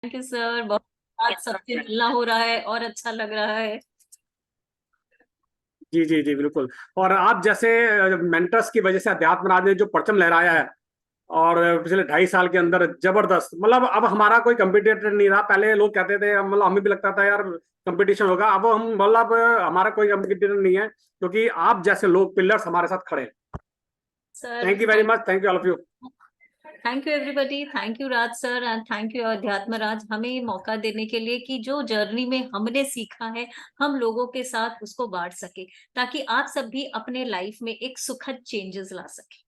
Thank you sir. बहुत आज सबसे मिलना हो रहा है और अच्छा लग रहा है। जी जी जी बिल्कुल। और आप जैसे मेंटर्स की वजह से अध्यात्म राज ने जो परचम लहराया है, और पिछले 2.5 साल के अंदर जबरदस्त, मतलब अब हमारा कोई कंपटीटर नहीं रहा। पहले लोग कहते थे, मतलब हमें भी लगता था यार कंपटीशन होगा, अब हम मतलब हमारा कोई कंपटीटर नहीं है, क्योंकि आप जैसे लोग पिलर्स हमारे साथ खड़े हैं। Sir thank you very much, thank you all of you. Thank you everybody. Thank you Raj sir and thank you अध्यात्म राज, हमें ये मौका देने के लिए कि जो जर्नी में हमने सीखा है हम लोगों के साथ उसको बांट सके, ताकि आप सब भी अपने लाइफ में एक सुखद चेंजेस ला सके।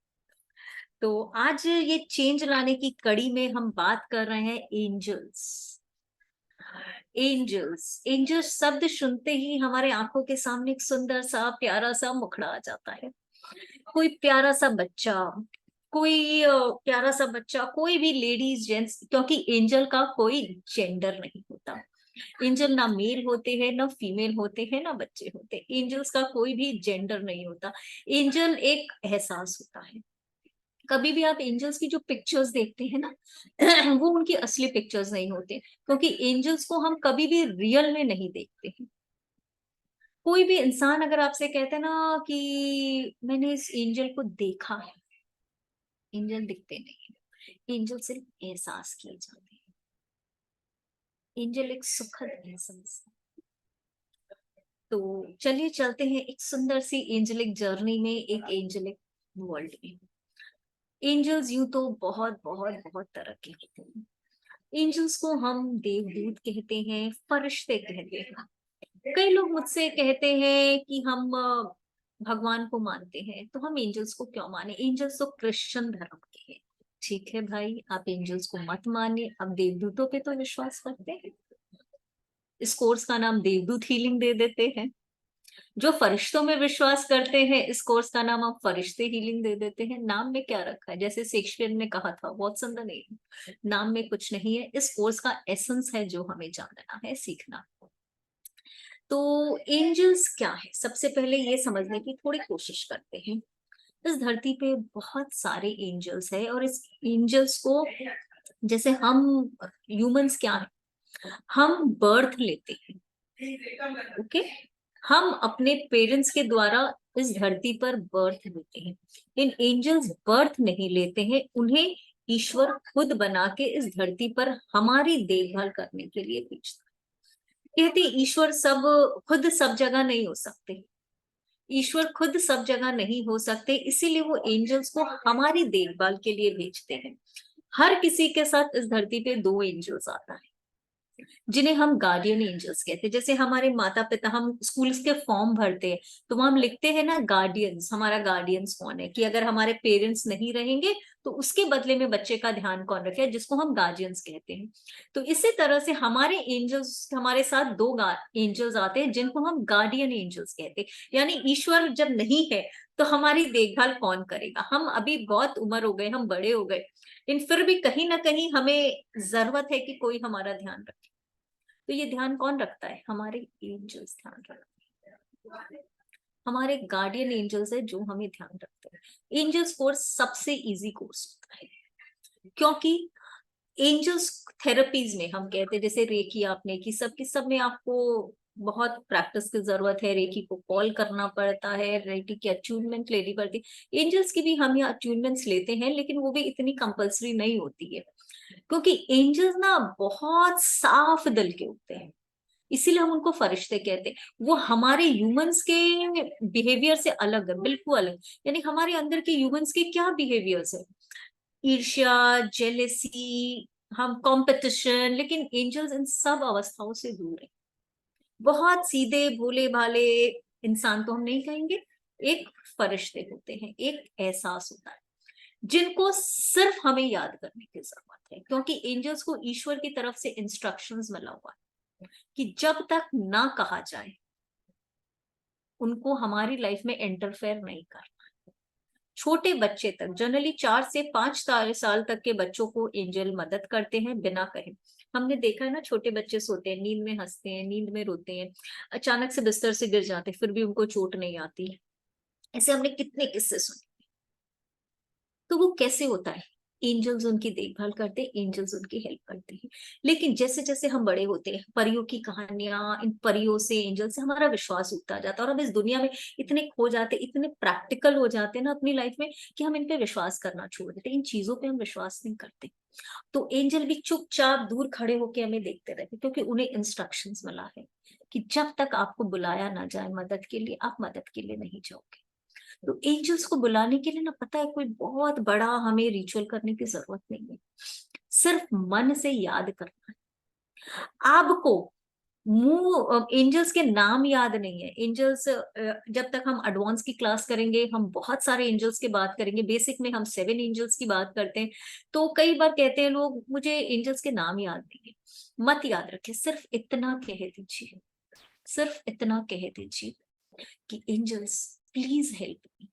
तो आज ये चेंज लाने की कड़ी में हम बात कर रहे हैं एंजल्स। एंजल्स एंजल्स शब्द सुनते ही हमारे आंखों के सामने एक सुंदर सा प्यारा सा मुखड़ा आ जाता है। कोई प्यारा सा बच्चा, कोई प्यारा सा बच्चा, कोई भी लेडीज जेंट्स, क्योंकि एंजल का कोई जेंडर नहीं होता। एंजल ना मेल होते हैं ना फीमेल होते हैं ना बच्चे होते हैं। एंजल्स का कोई भी जेंडर नहीं होता। एंजल एक एहसास होता है। कभी भी आप एंजल्स की जो पिक्चर्स देखते हैं ना वो उनकी असली पिक्चर्स नहीं होते, क्योंकि एंजल्स को हम कभी भी रियल में नहीं देखते हैं। कोई भी इंसान अगर आपसे कहते हैं ना कि मैंने इस एंजल को देखा है, एंजल दिखते नहीं। एंजल सिर्फ एहसास किए जाते हैं। एंजल एक सुखद एहसास है। तो चलिए चलते हैं एक सुंदर सी एंजलिक जर्नी में, एक एंजलिक वर्ल्ड में। एंजल्स यूं तो बहुत बहुत बहुत तरह के होते हैं। एंजल्स को हम देवदूत कहते हैं, फरिश्ते कहते हैं। कई लोग मुझसे कहते हैं कि हम भगवान को मानते हैं, तो हम एंजल्स को क्यों माने? एंजल्स तो क्रिश्चियन धर्म के हैं। ठीक है भाई, आप एंजल्स को मत मानिए, अब देवदूतों पे तो विश्वास करते हैं। इस कोर्स का नाम देवदूत हीलिंग दे देते हैं। जो फरिश्तों में विश्वास करते हैं, इस कोर्स का नाम आप फरिश्ते हीलिंग दे देते हैं। नाम में क्या रखा है? जैसे शेक्सपियर ने कहा था, व्हाट्स इन द नेम। नाम में कुछ नहीं है, इस कोर्स का एसेंस है जो हमें जानना है, सीखना। तो एंजल्स क्या है, सबसे पहले ये समझने की थोड़ी कोशिश करते हैं। इस धरती पे बहुत सारे एंजल्स है, और इस एंजल्स को, जैसे हम ह्यूमंस क्या है, हम बर्थ लेते हैं। ओके, हम अपने पेरेंट्स के द्वारा इस धरती पर बर्थ लेते हैं। इन एंजल्स बर्थ नहीं लेते हैं, उन्हें ईश्वर खुद बना के इस धरती पर हमारी देखभाल करने के लिए भेजता है। कहते ईश्वर सब खुद सब जगह नहीं हो सकते। ईश्वर खुद सब जगह नहीं हो सकते, इसीलिए वो एंजल्स को हमारी देखभाल के लिए भेजते हैं। हर किसी के साथ इस धरती पे दो एंजल्स आता है, जिन्हें हम गार्डियन एंजल्स कहते हैं। जैसे हमारे माता पिता, हम स्कूल्स के फॉर्म भरते हैं तो वहां हम लिखते हैं ना गार्डियंस, हमारा गार्डियंस कौन है, कि अगर हमारे पेरेंट्स नहीं रहेंगे तो उसके बदले में बच्चे का ध्यान कौन रखे, जिसको हम गार्जियंस कहते हैं। तो इसी तरह से हमारे एंजल्स, हमारे साथ दो एंजल्स आते हैं जिनको हम गार्डियन एंजल्स कहते हैं। यानी ईश्वर जब नहीं है तो हमारी देखभाल कौन करेगा? हम अभी बहुत उम्र हो गए, हम बड़े हो गए, लेकिन फिर भी कहीं ना कहीं हमें जरूरत है कि कोई हमारा ध्यान रखे। तो ये ध्यान कौन रखता है? हमारे एंजल्स ध्यान रखते हैं। हमारे गार्डियन एंजल्स है जो हमें ध्यान रखते हैं। एंजल्स कोर्स सबसे इजी कोर्स होता है, क्योंकि एंजल्स थेरेपीज में हम कहते हैं, जैसे रेकी आपने की, सब में आपको बहुत प्रैक्टिस की जरूरत है। रेकी को कॉल करना पड़ता है, रेकी की अट्यूनमेंट लेनी पड़ती है। एंजल्स की भी हम यहाँ अट्यूनमेंट्स लेते हैं, लेकिन वो भी इतनी कंपल्सरी नहीं होती है, क्योंकि एंजल्स ना बहुत साफ दिल के होते हैं, इसीलिए हम उनको फरिश्ते कहते हैं। वो हमारे ह्यूमंस के बिहेवियर से अलग है, बिल्कुल अलग। यानी हमारे अंदर के ह्यूमंस के क्या बिहेवियर्स है? ईर्ष्या, जेलेसी, हम कंपटीशन, लेकिन एंजल्स इन सब अवस्थाओं से दूर है। बहुत सीधे भोले भाले इंसान तो हम नहीं कहेंगे, एक फरिश्ते होते हैं, एक एहसास होता है जिनको सिर्फ हमें याद करने की जरूरत है, क्योंकि एंजल्स को ईश्वर की तरफ से इंस्ट्रक्शंस मिला हुआ है कि जब तक ना कहा जाए उनको हमारी लाइफ में इंटरफेयर नहीं करना। छोटे बच्चे तक, जनरली 4 से 5 साल तक के बच्चों को एंजल मदद करते हैं बिना कहे। हमने देखा है ना, छोटे बच्चे सोते हैं, नींद में हंसते हैं, नींद में रोते हैं, अचानक से बिस्तर से गिर जाते हैं, फिर भी उनको चोट नहीं आती। ऐसे हमने कितने किस्से सुने। तो वो कैसे होता है? एंजल्स उनकी देखभाल करते हैं, एंजल्स उनकी हेल्प करते हैं। लेकिन जैसे जैसे हम बड़े होते हैं, परियों की कहानियां, इन परियों से, एंजल से हमारा विश्वास उठता जाता है, और हम इस दुनिया में इतने खो जाते, इतने प्रैक्टिकल हो जाते हैं ना अपनी लाइफ में, कि हम इन पे विश्वास करना छोड़ देते हैं, इन चीजों पे हम विश्वास नहीं करते। तो एंजल भी चुपचाप दूर खड़े होके हमें देखते रहते, क्योंकि उन्हें इंस्ट्रक्शंस मिला है कि जब तक आपको बुलाया ना जाए मदद के लिए, आप मदद के लिए नहीं जाओगे। तो एंजल्स को बुलाने के लिए ना, पता है, कोई बहुत बड़ा हमें रिचुअल करने की जरूरत नहीं है, सिर्फ मन से याद करना है। आपको मुंह एंजल्स के नाम याद नहीं है। एंजल्स जब तक हम एडवांस की क्लास करेंगे, हम बहुत सारे एंजल्स की बात करेंगे, बेसिक में हम 7 एंजल्स की बात करते हैं। तो कई बार कहते हैं लोग, मुझे एंजल्स के नाम याद नहीं है। मत याद रखिए, सिर्फ इतना कह दीजिए, सिर्फ इतना कह दीजिए कि एंजल्स प्लीज हेल्प मी,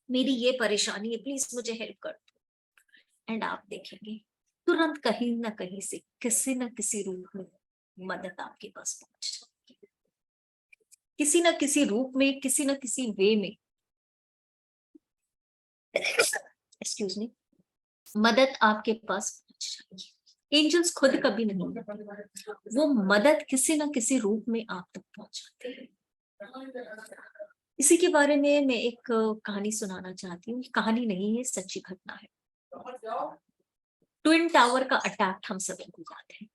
मेरी ये परेशानी है, प्लीज मुझे हेल्प कर दो। एंड आप देखेंगे तुरंत कहीं ना कहीं से, किसी न किसी रूप में मदद आपके पास पहुंच जाएगी, किसी न किसी रूप में, किसी न किसी वे में। एक्सक्यूज मी, मदद आपके पास पहुंच जाएगी। एंजल्स खुद कभी नहीं आते, वो मदद किसी न किसी रूप में आप तक पहुंचाते हैं। इसी के बारे में मैं एक कहानी सुनाना चाहती हूँ। कहानी नहीं है, सच्ची घटना है। ट्विन टावर का अटैक हम सभी को याद है।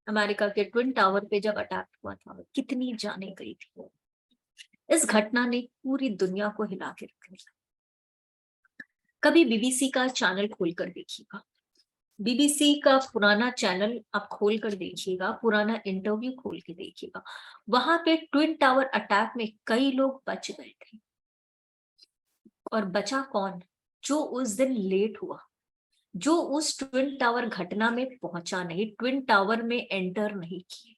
अमेरिका के ट्विन टावर पे जब अटैक हुआ था, कितनी जाने गई थी। इस घटना ने पूरी दुनिया को हिला के रख दिया। कभी बीबीसी का चैनल खोलकर देखिएगा, बीबीसी का पुराना चैनल आप खोल कर देखिएगा, पुराना इंटरव्यू खोल के देखिएगा, वहां पे ट्विन टावर अटैक में कई लोग बच गए थे। और बचा कौन? जो उस दिन लेट हुआ, जो उस ट्विन टावर घटना में पहुंचा नहीं, ट्विन टावर में एंटर नहीं किए।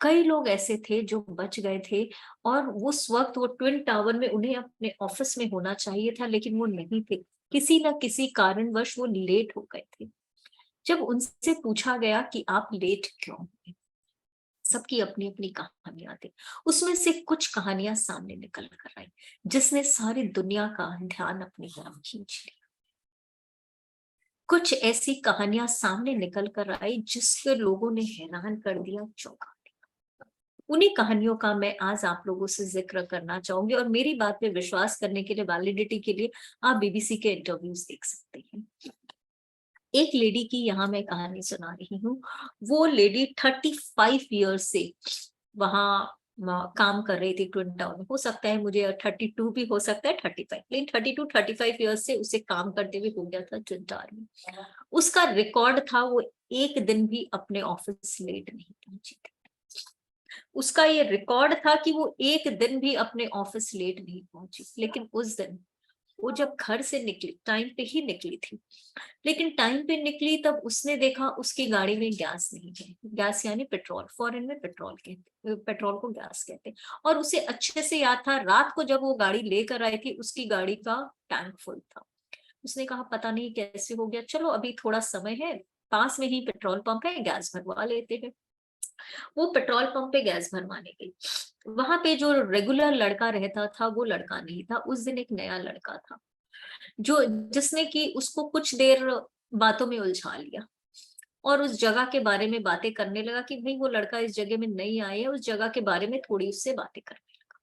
कई लोग ऐसे थे जो बच गए थे, और उस वक्त वो ट्विन टावर में उन्हें अपने ऑफिस में होना चाहिए था, लेकिन वो नहीं थे, किसी न किसी कारणवश वो लेट हो गए थे। जब उनसे पूछा गया कि आप लेट क्यों हुए, सबकी अपनी अपनी कहानियां थी। उसमें से कुछ कहानियां सामने निकल कर आई, जिसने सारी दुनिया का ध्यान अपनी तरफ खींच लिया। कुछ ऐसी कहानियां सामने निकल कर आई जिसके लोगों ने हैरान कर दिया, चौंका। उन्हीं कहानियों का मैं आज आप लोगों से जिक्र करना चाहूंगी, और मेरी बात पे विश्वास करने के लिए, वैलिडिटी के लिए, आप बीबीसी के इंटरव्यूज देख सकते हैं। एक लेडी की यहाँ मैं कहानी सुना रही हूँ। वो लेडी 35 ईयर्स से वहां काम कर रही थी ट्विन टावर में। हो सकता है मुझे 32 भी हो सकता है, 35, लेकिन 35 ईयर्स से उसे काम करते हुए हो गया था ट्विन टावर में। उसका रिकॉर्ड था, वो एक दिन भी अपने ऑफिस लेट नहीं पहुंची थी। उसका ये रिकॉर्ड था कि वो एक दिन भी अपने ऑफिस लेट नहीं पहुंची। लेकिन उस दिन वो जब घर से निकली, टाइम पे ही निकली थी, लेकिन टाइम पे निकली तब उसने देखा उसकी गाड़ी में गैस नहीं है। गैस यानी पेट्रोल, फॉरेन में पेट्रोल कहते, पेट्रोल को गैस कहते। और उसे अच्छे से याद था, रात को जब वो गाड़ी लेकर आई थी, उसकी गाड़ी का टैंक फुल था। उसने कहा पता नहीं कैसे हो गया, चलो अभी थोड़ा समय है, पास में ही पेट्रोल पंप है, गैस भरवा लेते हैं। वो पेट्रोल पंप पे गैस भरवाने गई। वहां पे जो रेगुलर लड़का रहता था, वो लड़का नहीं था। उस दिन एक नया लड़का था, जो जिसने कि उसको कुछ देर बातों में उलझा लिया, और उस जगह के बारे में बातें करने लगा कि भाई वो लड़का इस जगह में नहीं आया है, उस जगह के बारे में थोड़ी उससे बातें करने लगा।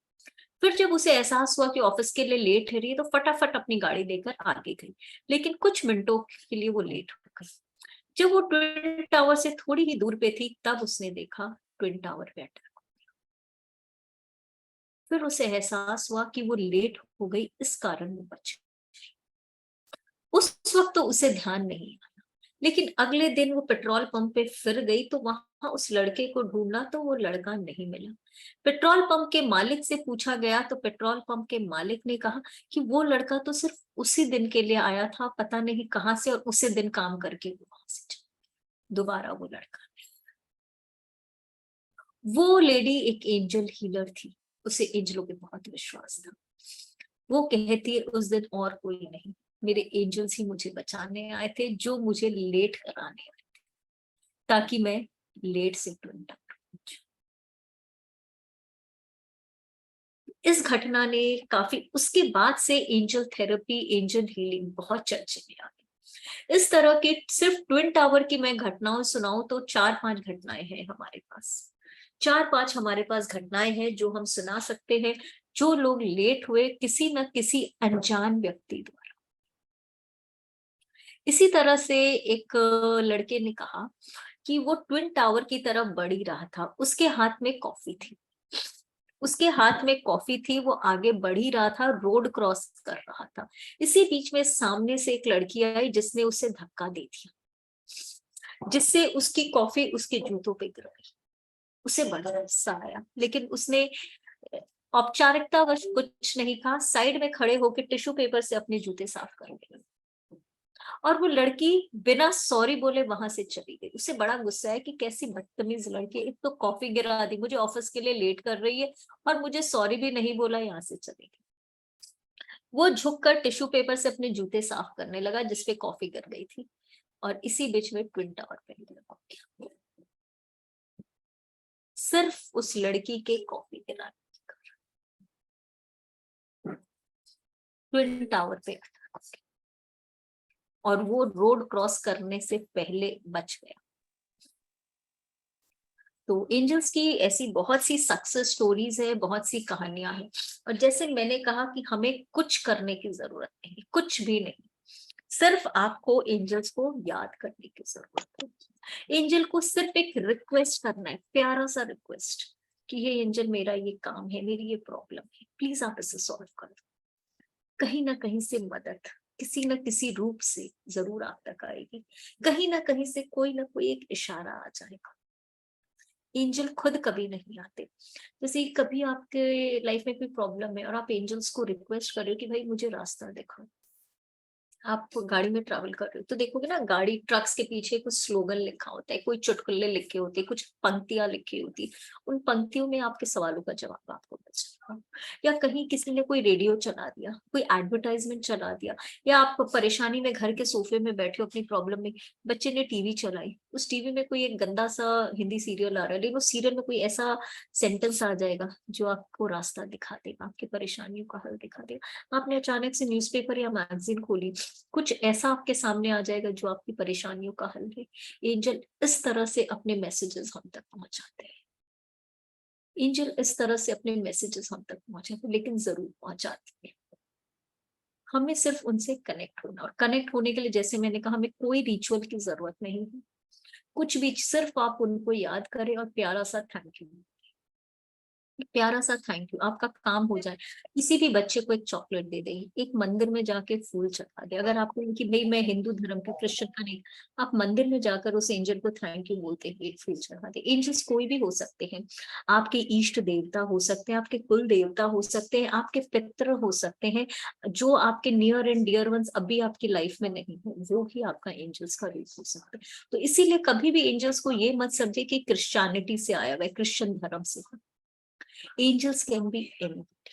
फिर जब उसे एहसास हुआ कि ऑफिस के लिए लेट हो रही है, तो फटाफट अपनी गाड़ी लेकर आगे गई। लेकिन कुछ मिनटों के लिए वो लेट हो गई। जब वो ट्विन टावर से थोड़ी ही दूर पे थी, तब उसने देखा ट्विन टावर पे अटैक। फिर उसे एहसास हुआ कि वो लेट हो गई, इस कारण वो बच गई। उस वक्त तो उसे ध्यान नहीं आया, लेकिन अगले दिन वो पेट्रोल पंप पे फिर गई, तो वहां उस लड़के को ढूंढा, तो वो लड़का नहीं मिला। पेट्रोल पंप के मालिक से पूछा गया, तो पेट्रोल पंप के मालिक ने कहा कि वो लड़का तो सिर्फ उसी दिन के लिए आया था, पता नहीं कहाँ से, और उसी दिन काम करके वो वहां से चला। दोबारा वो लड़का नहीं। वो लेडी एक एंजल हीलर थी, उसे एंजलों पे बहुत विश्वास था। वो कहती है उस दिन और कोई नहीं, मेरे एंजल्स ही मुझे बचाने आए थे, जो मुझे लेट कराने आए, ताकि मैं लेट से ट्विन टावर पहुंचूं। इस घटना ने काफी, उसके बाद से एंजल थेरेपी, एंजल हीलिंग बहुत चर्चे में आ गई। इस तरह की सिर्फ ट्विन टावर की मैं घटनाओं सुनाऊं तो 4-5 घटनाएं हैं हमारे पास। 4-5 हमारे पास घटनाएं हैं जो हम सुना सकते हैं, जो लोग लेट हुए किसी न किसी अनजान व्यक्ति द्वारा। इसी तरह से एक लड़के ने कहा कि वो ट्विन टावर की तरफ बढ़ ही रहा था, उसके हाथ में कॉफी थी, उसके हाथ में कॉफी थी, वो आगे बढ़ ही रहा था, रोड क्रॉस कर रहा था। इसी बीच में सामने से एक लड़की आई जिसने उसे धक्का दे दिया, जिससे उसकी कॉफी उसके जूतों पे गिर गई। उसे बड़ा गुस्सा आया, लेकिन उसने औपचारिकतावश कुछ नहीं कहा, साइड में खड़े होकर टिश्यू पेपर से अपने जूते साफ कर लिए और वो लड़की बिना सॉरी बोले वहां से चली गई। उसे बड़ा गुस्सा है कि कैसी बदतमीज लड़की, एक तो कॉफी गिरा दी, मुझे ऑफिस के लिए लेट कर रही है और मुझे सॉरी भी नहीं बोला, यहाँ से चली गई। वो झुककर टिश्यू पेपर से अपने जूते साफ करने लगा जिसपे कॉफी गिर गई थी, और इसी बीच में ट्विन टावर पे गिरा। सिर्फ उस लड़की के कॉफी गिराने के कारण ट्विन टावर पे अटका और वो रोड क्रॉस करने से पहले बच गया। तो एंजल्स की ऐसी बहुत सी सक्सेस स्टोरीज है, बहुत सी कहानियां हैं। और जैसे मैंने कहा कि हमें कुछ करने की जरूरत नहीं, कुछ भी नहीं, सिर्फ आपको एंजल्स को याद करने की जरूरत है। एंजल को सिर्फ एक रिक्वेस्ट करना है, प्यारा सा रिक्वेस्ट कि ये एंजल, मेरा ये काम है, मेरी ये प्रॉब्लम है, प्लीज आप इसे सॉल्व कर दो। कहीं ना कहीं से मदद किसी न किसी रूप से जरूर आप तक आएगी, कहीं ना कहीं से कोई ना कोई एक इशारा आ जाएगा। एंजल खुद कभी नहीं आते। जैसे कभी आपके लाइफ में कोई प्रॉब्लम है और आप एंजल्स को रिक्वेस्ट कर रहे हो कि भाई मुझे रास्ता दिखाओ, आप गाड़ी में ट्रैवल कर रहे हो तो देखोगे ना, गाड़ी ट्रक्स के पीछे कुछ स्लोगन लिखा होता है, कोई चुटकुले लिखे होते हैं, कुछ पंक्तियां लिखी होती, उन पंक्तियों में आपके सवालों का जवाब आपको मिल जाएगा। या कहीं किसी ने कोई रेडियो चला दिया, कोई एडवर्टाइजमेंट चला दिया, या आप परेशानी में घर के सोफे में बैठे हो अपनी प्रॉब्लम में, बच्चे ने टीवी चलाई, उस टीवी में कोई एक गंदा सा हिंदी सीरियल आ रहा है, लेकिन उस सीरियल में कोई ऐसा सेंटेंस आ जाएगा जो आपको रास्ता दिखा देगा, आपकी परेशानियों का हल दिखा देगा। आपने अचानक से न्यूज़पेपर या मैगजीन खोली, कुछ ऐसा आपके सामने आ जाएगा जो आपकी परेशानियों का हल है। एंजल इस तरह से अपने मैसेजेस हम तक पहुंचाते हैं, एंजल इस तरह से अपने मैसेजेस हम तक पहुंचाते हैं, लेकिन जरूर पहुंचाते हैं। हमें सिर्फ उनसे कनेक्ट होना, और कनेक्ट होने के लिए जैसे मैंने कहा, हमें कोई रिचुअल की जरूरत नहीं है, कुछ भी, सिर्फ आप उनको याद करें और प्यारा सा थैंक यू, प्यारा सा थैंक यू, आपका काम हो जाए। किसी भी बच्चे को एक चॉकलेट दे दें, एक मंदिर में जाके फूल चढ़ा दे, अगर आपको कि भाई मैं हिंदू धर्म की, क्रिश्चियन का नहीं, आप मंदिर में जाकर उस एंजल को थैंक यू बोलते हुए एक फूल चढ़ा दे। एंजल्स कोई भी हो सकते हैं, आपके इष्ट देवता हो सकते हैं, आपके कुल देवता हो सकते हैं, आपके पितृ हो सकते हैं, जो आपके नियर एंड डियर वंस अभी आपकी लाइफ में नहीं है, वो भी आपका एंजल्स का रूप हो सकता है। तो इसीलिए कभी भी एंजल्स को ये मत समझे कि क्रिश्चियनिटी से आया हुआ है, क्रिश्चियन धर्म से। Angels can be anybody.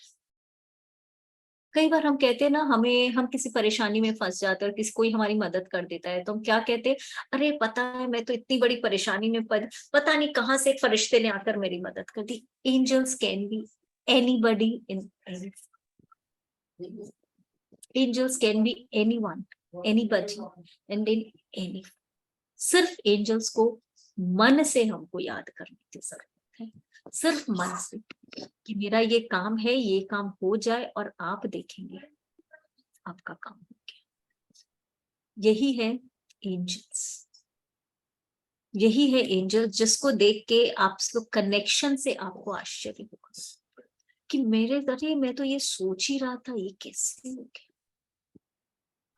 कई बार हम कहते हैं ना, हम किसी परेशानी में फंस जाते हैं और किसी कोई हमारी मदद कर देता है तो हम क्या कहते हैं, अरे पता है मैं तो इतनी बड़ी परेशानी में पता नहीं कहाँ से एक फरिश्ते ने आकर मेरी मदद कर दी। Angels can be anybody in, angels can be anyone, anybody and in any. सिर्फ एंजल्स को मन से हमको याद करने की जरूरत है, सिर्फ मन से कि मेरा ये काम है, ये काम हो जाए और आप देखेंगे आपका काम हो गया। यही है एंजल्स, यही है एंजल जिसको देख के आप लोग कनेक्शन से आपको आश्चर्य होगा कि मेरे जरिए मैं तो ये सोच ही रहा था, ये कैसे हो गया,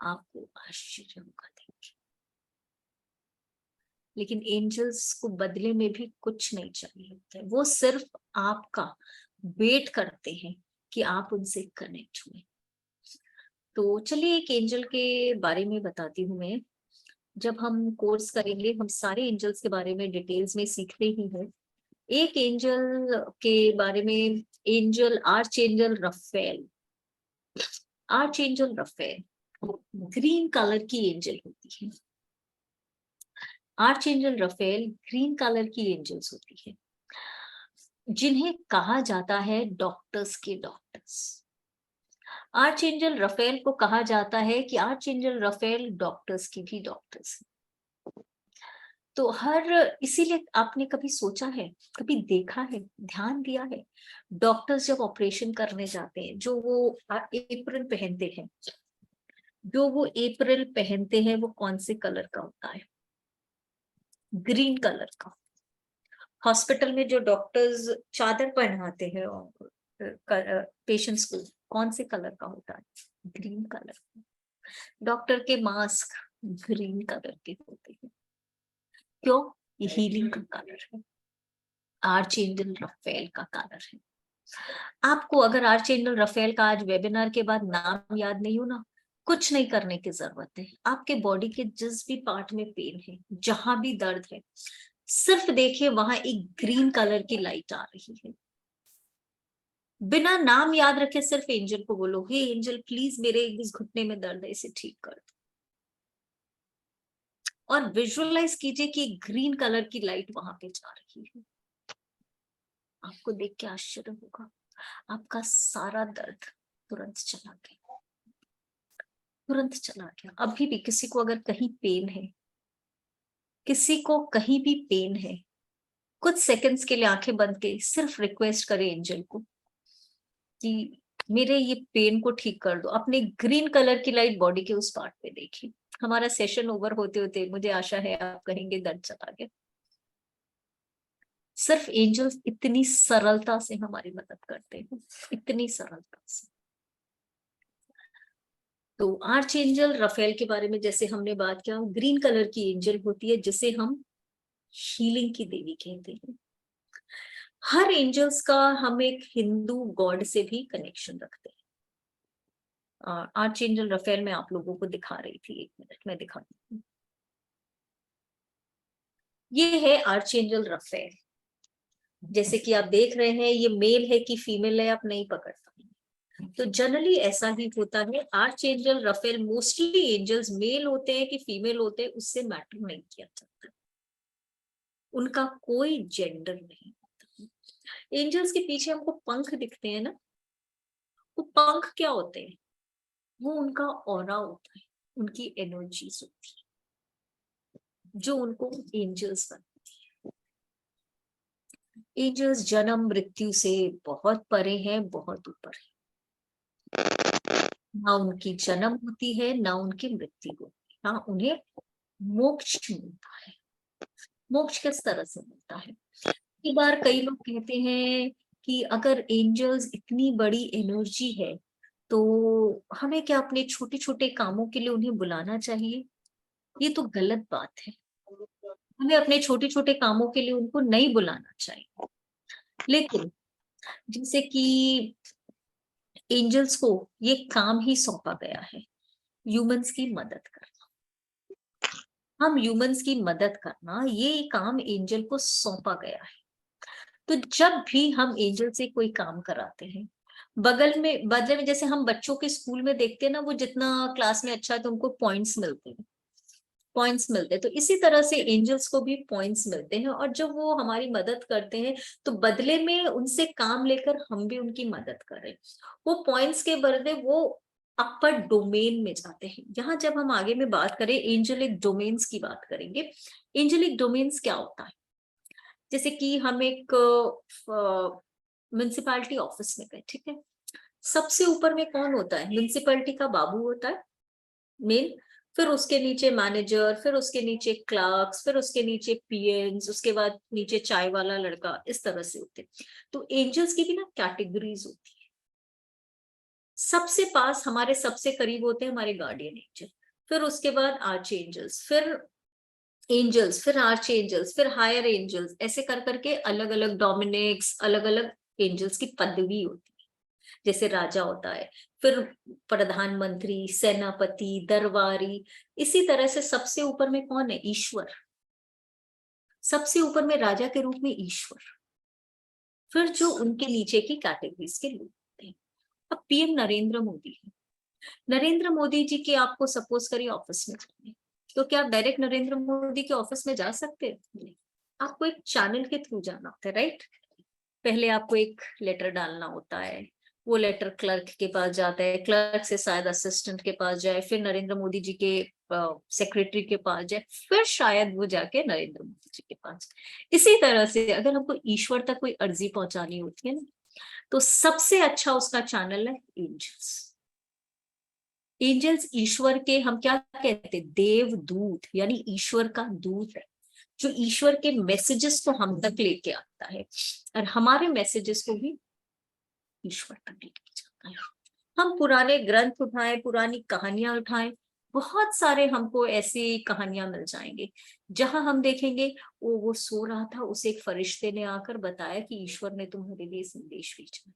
आपको आश्चर्य होगा देख के। लेकिन एंजल्स को बदले में भी कुछ नहीं चाहिए होता है, वो सिर्फ आपका वेट करते हैं कि आप उनसे कनेक्ट हुए। तो चलिए एक एंजल के बारे में बताती हूँ मैं। जब हम कोर्स करेंगे हम सारे एंजल्स के बारे में डिटेल्स में सीखते ही हैं। एक एंजल के बारे में, angel arch angel Raphael. Arch angel Raphael green colour की एंजल होती है। Arch angel Raphael green colour की एंजल्स होती है। जिन्हें कहा जाता है डॉक्टर्स के डॉक्टर्स। आर्च एंजल रफेल को कहा जाता है कि आर्च एंजल रफेल डॉक्टर्स की भी डॉक्टर्स। तो इसीलिए आपने कभी सोचा है, कभी देखा है, ध्यान दिया है, डॉक्टर्स जब ऑपरेशन करने जाते हैं, जो वो एप्रन पहनते हैं, जो वो एप्रन पहनते हैं, वो कौन से कलर का होता है? ग्रीन कलर का। हॉस्पिटल में जो डॉक्टर्स चादर पहनाते हैं पेशेंट्स को, कौन से कलर का होता है? Green colour. डॉक्टर के मास्क ग्रीन कलर के होते हैं। क्यों? ये हीलिंग का कलर है, आर्चएंजल रफेल का कलर है। आपको अगर आर्चएंजल रफेल का आज वेबिनार के बाद नाम याद नहीं हो ना, कुछ नहीं करने की जरूरत है। आपके बॉडी के जिस भी पार्ट में पेन है, जहां भी दर्द है, सिर्फ देखिए वहां एक ग्रीन कलर की लाइट आ रही है। बिना नाम याद रखे सिर्फ एंजल को बोलो, हे एंजल प्लीज मेरे इस घुटने में दर्द है, इसे ठीक कर दो। और विजुअलाइज कीजिए कि ग्रीन कलर की लाइट वहां पे जा रही है। आपको देख के आश्चर्य होगा, आपका सारा दर्द तुरंत चला गया, तुरंत चला गया। अभी भी किसी को अगर कहीं पेन है, किसी को कहीं भी पेन है, कुछ सेकंड्स के लिए आंखें बंद के सिर्फ रिक्वेस्ट करें एंजल को कि मेरे ये पेन को ठीक कर दो। अपने ग्रीन कलर की लाइट बॉडी के उस पार्ट पे देखिए। हमारा सेशन ओवर होते होते मुझे आशा है आप कहेंगे दर्द चला गया। सिर्फ एंजल्स इतनी सरलता से हमारी मदद करते हैं, इतनी सरलता से। तो आर्च एंजल रफेल के बारे में जैसे हमने बात किया, ग्रीन कलर की एंजल होती है जिसे हम हीलिंग की देवी कहते हैं। हर एंजल्स का हम एक हिंदू गॉड से भी कनेक्शन रखते हैं। आर्च एंजल रफेल मैं आप लोगों को दिखा रही थी, एक मिनट में दिखाती हूँ। ये है आर्च एंजल रफेल। जैसे कि आप देख रहे हैं, ये मेल है कि फीमेल है आप नहीं पकड़ पाएंगे। तो जनरली ऐसा ही होता है। Arch angel Raphael, mostly angels male होते हैं कि फीमेल होते हैं, उससे मैटर नहीं किया जाता, उनका कोई जेंडर नहीं होता। एंजल्स के पीछे हमको पंख दिखते हैं ना, वो पंख क्या होते हैं? वो उनका ऑरा होता है, उनकी एनर्जीज होती है जो उनको एंजल्स बनाती है। एंजल्स जन्म मृत्यु से बहुत परे हैं, बहुत ऊपर है। ना उनकी जन्म होती है, ना उनकी मृत्यु होती है, ना उन्हें मोक्ष मिलता है। मोक्ष किस तरह से मिलता है? कई बार कई लोग कहते हैं कि अगर एंजल्स इतनी बड़ी एनर्जी है तो हमें क्या अपने छोटे छोटे कामों के लिए उन्हें बुलाना चाहिए? ये तो गलत बात है। हमें अपने छोटे छोटे कामों के लिए उनको नहीं बुलाना चाहिए। लेकिन जैसे कि एंजल्स को ये काम ही सौंपा गया है, ह्यूमंस की मदद करना। हम ह्यूमंस की मदद करना, ये काम एंजल को सौंपा गया है। तो जब भी हम एंजल से कोई काम कराते हैं, बदले में जैसे हम बच्चों के स्कूल में देखते हैं ना, वो जितना क्लास में अच्छा है तो उनको पॉइंट्स मिलते हैं, पॉइंट्स मिलते हैं। तो इसी तरह से एंजल्स को भी पॉइंट्स मिलते हैं, और जब वो हमारी मदद करते हैं तो बदले में उनसे काम लेकर हम भी उनकी मदद करें। वो पॉइंट्स के बदले वो अपर डोमेन में जाते हैं। यहाँ जब हम आगे में बात करें एंजेलिक डोमेन्स की बात करेंगे। एंजेलिक डोमेन्स क्या होता है? जैसे कि हम एक म्युनिसिपैलिटी ऑफिस में गए, ठीक है, सबसे ऊपर में कौन होता है? म्युनिसिपैलिटी का बाबू होता है, मेन। फिर उसके नीचे मैनेजर, फिर उसके नीचे क्लर्क्स, फिर उसके नीचे पीएन्स, उसके बाद नीचे चाय वाला लड़का, इस तरह से होते हैं। तो एंजल्स की भी ना कैटेगरीज होती है। सबसे पास हमारे सबसे करीब होते हैं हमारे गार्डियन एंजल, फिर उसके बाद आर्च एंजल्स, फिर एंजल्स, फिर आर्च एंजल्स, फिर हायर एंजल्स, ऐसे कर करके अलग अलग डोमिनिक्स, अलग अलग एंजल्स की पदवी होती है। जैसे राजा होता है, फिर प्रधानमंत्री, सेनापति, दरबारी। इसी तरह से सबसे ऊपर में कौन है? ईश्वर। सबसे ऊपर में राजा के रूप में ईश्वर, फिर जो उनके नीचे की कैटेगरीज के लोग होते हैं। अब पीएम नरेंद्र मोदी है। नरेंद्र मोदी जी के आपको सपोज करिए ऑफिस में जाने, तो क्या आप डायरेक्ट नरेंद्र मोदी के ऑफिस में जा सकते हैं? नहीं, आपको एक चैनल के थ्रू जाना होता है, राइट? पहले आपको एक लेटर डालना होता है, वो लेटर क्लर्क के पास जाता है, क्लर्क से शायद असिस्टेंट के पास जाए, फिर नरेंद्र मोदी जी के सेक्रेटरी के पास जाए, फिर शायद वो जाके नरेंद्र मोदी जी के पास जाए। इसी तरह से अगर हमको ईश्वर तक कोई अर्जी पहुंचानी होती है ना, तो सबसे अच्छा उसका चैनल है एंजल्स। एंजल्स ईश्वर के, हम क्या कहते हैं, देवदूत, यानी ईश्वर का दूत है, जो ईश्वर के मैसेजेस को हम तक लेके आता है, और हमारे मैसेजेस को भी ईश्वर तक लेके जाता है। हम पुराने ग्रंथ उठाएं, पुरानी कहानियां उठाएं, बहुत सारे हमको ऐसी कहानियां मिल जाएंगे जहां हम देखेंगे वो सो रहा था, उसे एक फरिश्ते ने आकर बताया कि ईश्वर ने तुम्हारे लिए संदेश भेजा।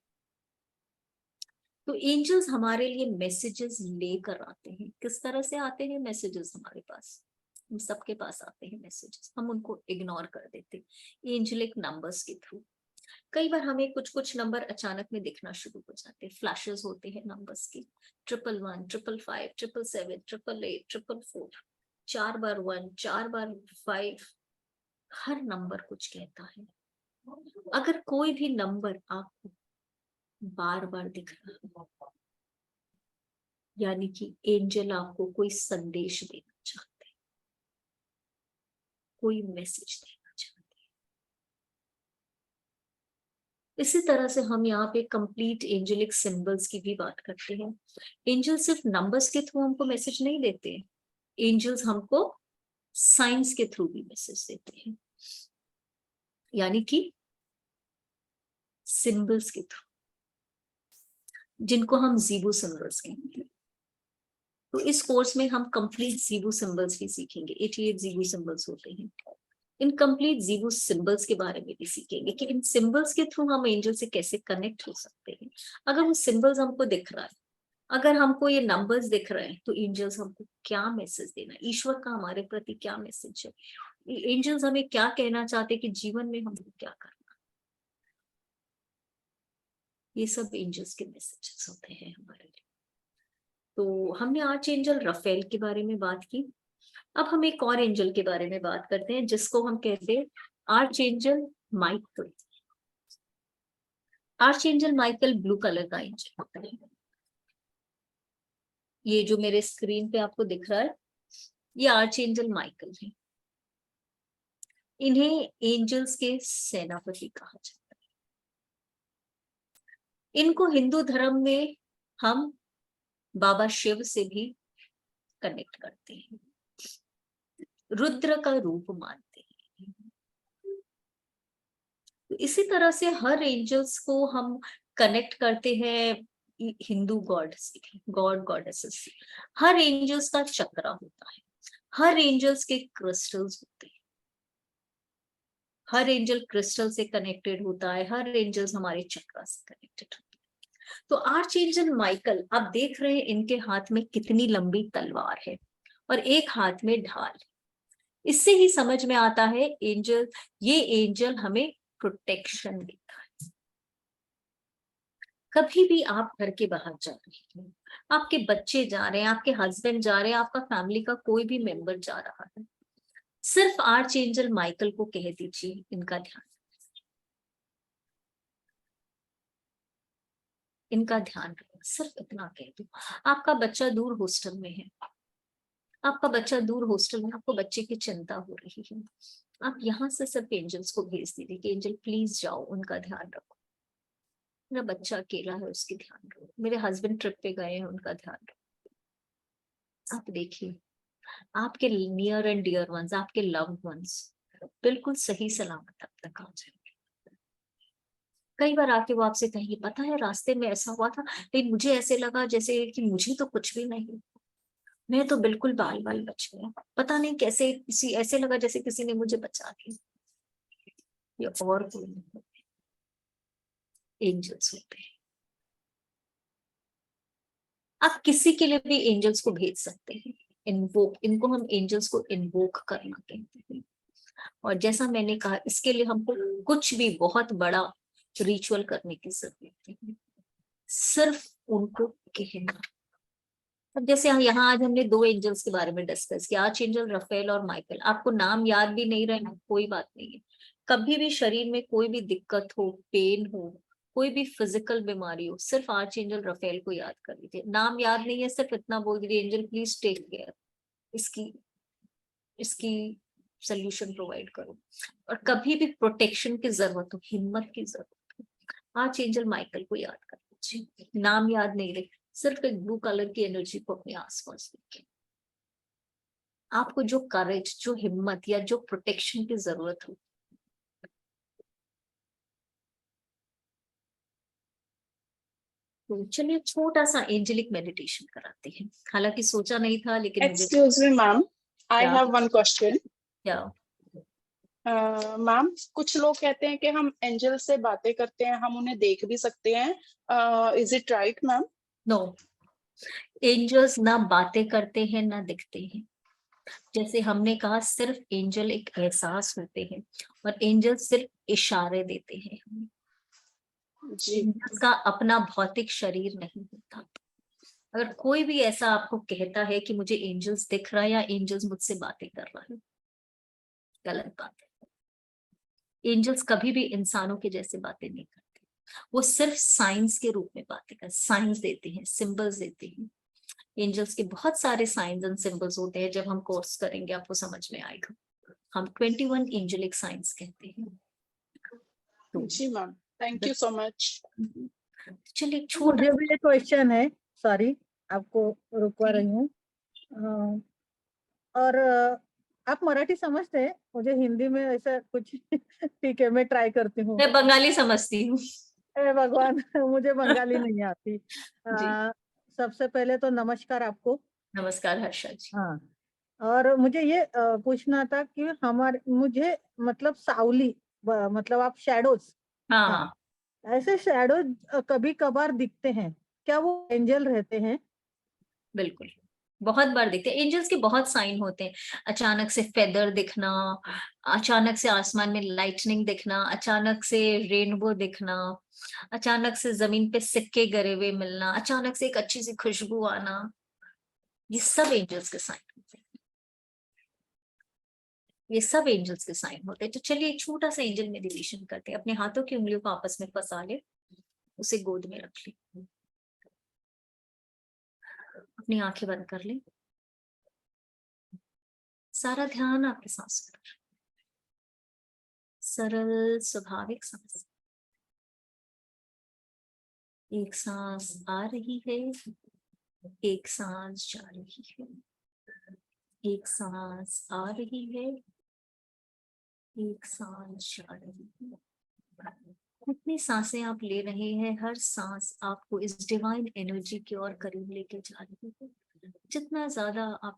तो एंजल्स हमारे लिए मैसेजेस लेकर आते हैं। किस तरह से आते हैं मैसेजेस हमारे पास? हम सबके पास आते हैं मैसेजेस, हम उनको इग्नोर कर देते हैं एंजेलिक नंबर्स के थ्रू। कई बार हमें कुछ कुछ नंबर अचानक में दिखना शुरू हो जाते हैं, फ्लैशेस होते हैं नंबर्स की, 111, 555, 777, 888, 444, 4 बार 1, 4 बार 5, हर नंबर कुछ कहता है। अगर कोई भी नंबर आपको बार बार दिख रहा है, यानी कि एंजल आपको कोई संदेश देना चाहते हैं, कोई मैसेज देना चाहते हैं। इसी तरह से हम यहाँ पे कंप्लीट एंजेलिक सिंबल्स की भी बात करते हैं। एंजल सिर्फ नंबर्स के थ्रू हमको मैसेज नहीं देते हैं, एंजल्स हमको साइंस के थ्रू भी मैसेज देते हैं, यानी कि सिंबल्स के थ्रू, जिनको हम जीबो सिंबल्स कहते हैं। तो इस कोर्स में हम कंप्लीट जीबो सिंबल्स भी सीखेंगे। 88 जीबो सिंबल्स होते हैं। इन कंप्लीट जीबो सिंबल्स के बारे में भी सीखेंगे कि इन सिंबल्स के थ्रू हम एंजल से कैसे कनेक्ट हो सकते हैं। अगर वो सिंबल्स हमको दिख रहा है, अगर हमको ये नंबर्स दिख रहे हैं, तो एंजल्स हमको क्या मैसेज देना है, ईश्वर का हमारे प्रति क्या मैसेज है, एंजल्स हमें क्या कहना चाहते हैं कि जीवन में हमको क्या करना। ये सब एंजल्स के मैसेजेस होते हैं हमारे लिए। तो हमने आर्च एंजल रफेल के बारे में बात की। अब हम एक और एंजल के बारे में बात करते हैं, जिसको हम कहते हैं arch angel Michael. Arch angel Michael blue colour का एंजल होता है। ये जो मेरे स्क्रीन पे आपको दिख रहा है, ये आर्च एंजल माइकल है। इन्हें एंजल्स के सेनापति कहा जाता है। इनको हिंदू धर्म में हम बाबा शिव से भी कनेक्ट करते हैं, रुद्र का रूप मानते हैं। तो इसी तरह से हर एंजल्स को हम कनेक्ट करते हैं हिंदू गॉड से, गॉड गॉडेसेस से। हर एंजल्स का चक्रा होता है, हर एंजल्स के क्रिस्टल्स होते हैं, हर एंजल क्रिस्टल से कनेक्टेड होता है, हर एंजल्स हमारे चक्रा से कनेक्टेड होते हैं। तो आर्च एंजल माइकल, आप देख रहे हैं इनके हाथ में कितनी लंबी तलवार है और एक हाथ में ढाल। इससे ही समझ में आता है एंजल, ये एंजल हमें प्रोटेक्शन देता है। कभी भी आप घर के बाहर जा रहे हैं, आपके बच्चे जा रहे हैं, आपके हस्बैंड जा रहे हैं, आपका फैमिली का कोई भी मेंबर जा रहा है, सिर्फ आर्च एंजल माइकल को कह दीजिए इनका ध्यान, इनका ध्यान रखो, सिर्फ इतना कह दो। आपका बच्चा दूर हॉस्टल में है, आपका बच्चा दूर हॉस्टल में, आपको बच्चे की चिंता हो रही है, आप यहाँ से सिर्फ एंजल्स को भेज दीजिए कि एंजल प्लीज जाओ, उनका ध्यान रखो। मेरा बच्चा अकेला है, उसकी ध्यान रखो। मेरे हस्बैंड ट्रिप पे गए हैं, उनका ध्यान रखो। आप देखिए, आपके नियर एंड डियर वंस, आपके लव्ड वंस बिल्कुल सही सलामत अब तक आ जाएंगे। कई बार आके वो आपसे कहेंगे, पता है रास्ते में ऐसा हुआ था, लेकिन मुझे ऐसे लगा जैसे कि मुझे तो कुछ भी नहीं, मैं तो बिल्कुल बाल बाल बच गया, पता नहीं कैसे, किसी ऐसे लगा जैसे किसी ने मुझे बचा दिया। ये और कोई नहीं, एंजल्स होते हैं। आप किसी के लिए भी एंजल्स को भेज सकते हैं, इनवोक, इनको हम एंजल्स को इनवोक करना कहते हैं। और जैसा मैंने कहा, इसके लिए हमको कुछ भी बहुत बड़ा रिचुअल करने की जरूरत नहीं, सिर्फ उनको कहना। अब जैसे यहाँ आज हमने दो एंजल्स के बारे में डिस्कस किया, आर्च एंजल रफेल और माइकल। आपको नाम याद भी नहीं रहना, कोई बात नहीं है, कभी भी शरीर में कोई भी दिक्कत हो, पेन हो, कोई भी फिजिकल बीमारी हो, सिर्फ आर्च एंजल रफेल को याद कर लीजिए। नाम याद नहीं है, सिर्फ इतना बोल दीजिए, एंजल प्लीज टेक केयर, इसकी इसकी सोल्यूशन प्रोवाइड करो। और कभी भी प्रोटेक्शन की जरूरत हो, हिम्मत की जरूरत हो, आर्च एंजल माइकल को याद कर लीजिए। नाम याद नहीं रहे, सिर्फ एक ब्लू कलर की एनर्जी को अपने आसपास देखिए। आपको जो करेज, जो हिम्मत या जो प्रोटेक्शन की जरूरत हो, तो चलिए छोटा सा एंजेलिक मेडिटेशन कराते हैं। हालांकि सोचा नहीं था, लेकिन मुझे Excuse me, ma'am. I क्या have one question. क्या मैम, कुछ लोग कहते हैं कि हम एंजल से बातें करते हैं, हम उन्हें देख भी सकते हैं. Is it right, ma'am? No, angels ना बातें करते हैं ना दिखते हैं। जैसे हमने कहा, सिर्फ एंजल एक एहसास होते हैं और एंजल सिर्फ इशारे देते हैं। जी. एंजल्स का अपना भौतिक शरीर नहीं होता। अगर कोई भी ऐसा आपको कहता है कि मुझे एंजल्स दिख रहा है या एंजल्स मुझसे बातें कर रहा है, गलत बात है। एंजल्स कभी भी इंसानों के जैसे बातें नहीं करते। वो सिर्फ साइंस के रूप में बातें करते, साइंस देते हैं, सिंबल्स देते हैं। एंजल्स के बहुत सारे साइंस एंड सिंबल्स होते हैं। जब हम कोर्स करेंगे आपको समझ में आएगा। हम 21 एंजेलिक साइंस कहते हैं। तो जी ma'am, thank you so much. चलिए एक छोटा मुझे भी एक क्वेश्चन है, सॉरी आपको रुकवा रही हूँ। और आप मराठी समझते हैं? मुझे हिंदी में ऐसा कुछ ठीक है, मैं ट्राई करती हूँ। मैं बंगाली समझती हूँ। हे भगवान, मुझे बंगाली नहीं आती। जी। सबसे पहले तो नमस्कार आपको। नमस्कार हर्षा जी। हाँ, और मुझे ये पूछना था कि हमारे मुझे मतलब सावली मतलब आप शैडोज, हाँ हाँ, हाँ, ऐसे शैडोज कभी कभार दिखते हैं, क्या वो एंजल रहते हैं? बिल्कुल। बहुत बार दिखते हैं। एंजल्स के बहुत साइन होते हैं। अचानक से फेदर दिखना, अचानक से आसमान में लाइटनिंग दिखना, अचानक से रेनबो दिखना, अचानक से जमीन पे सिक्के गिरे हुए मिलना, अचानक से एक अच्छी सी खुशबू आना, ये सब एंजल्स के साइन होते हैं। ये सब एंजल्स के साइन होते हैं। तो चलिए एक छोटा सा एंजल मेडिटेशन करते हैं। अपने हाथों की उंगलियों को आपस में फंसा ले, उसे गोद में रख ले, अपनी आंखें बंद कर ले, सारा ध्यान आपके सांसों पर। सरल स्वाभाविक सांस। एक सांस आ रही है, एक सांस जा रही है, एक सांस आ रही है, एक सांस जा रही है। कितनी सांसें आप ले रहे हैं, हर सांस आपको इस डिवाइन एनर्जी की ओर करीब लेके जा रही है। जितना ज्यादा आप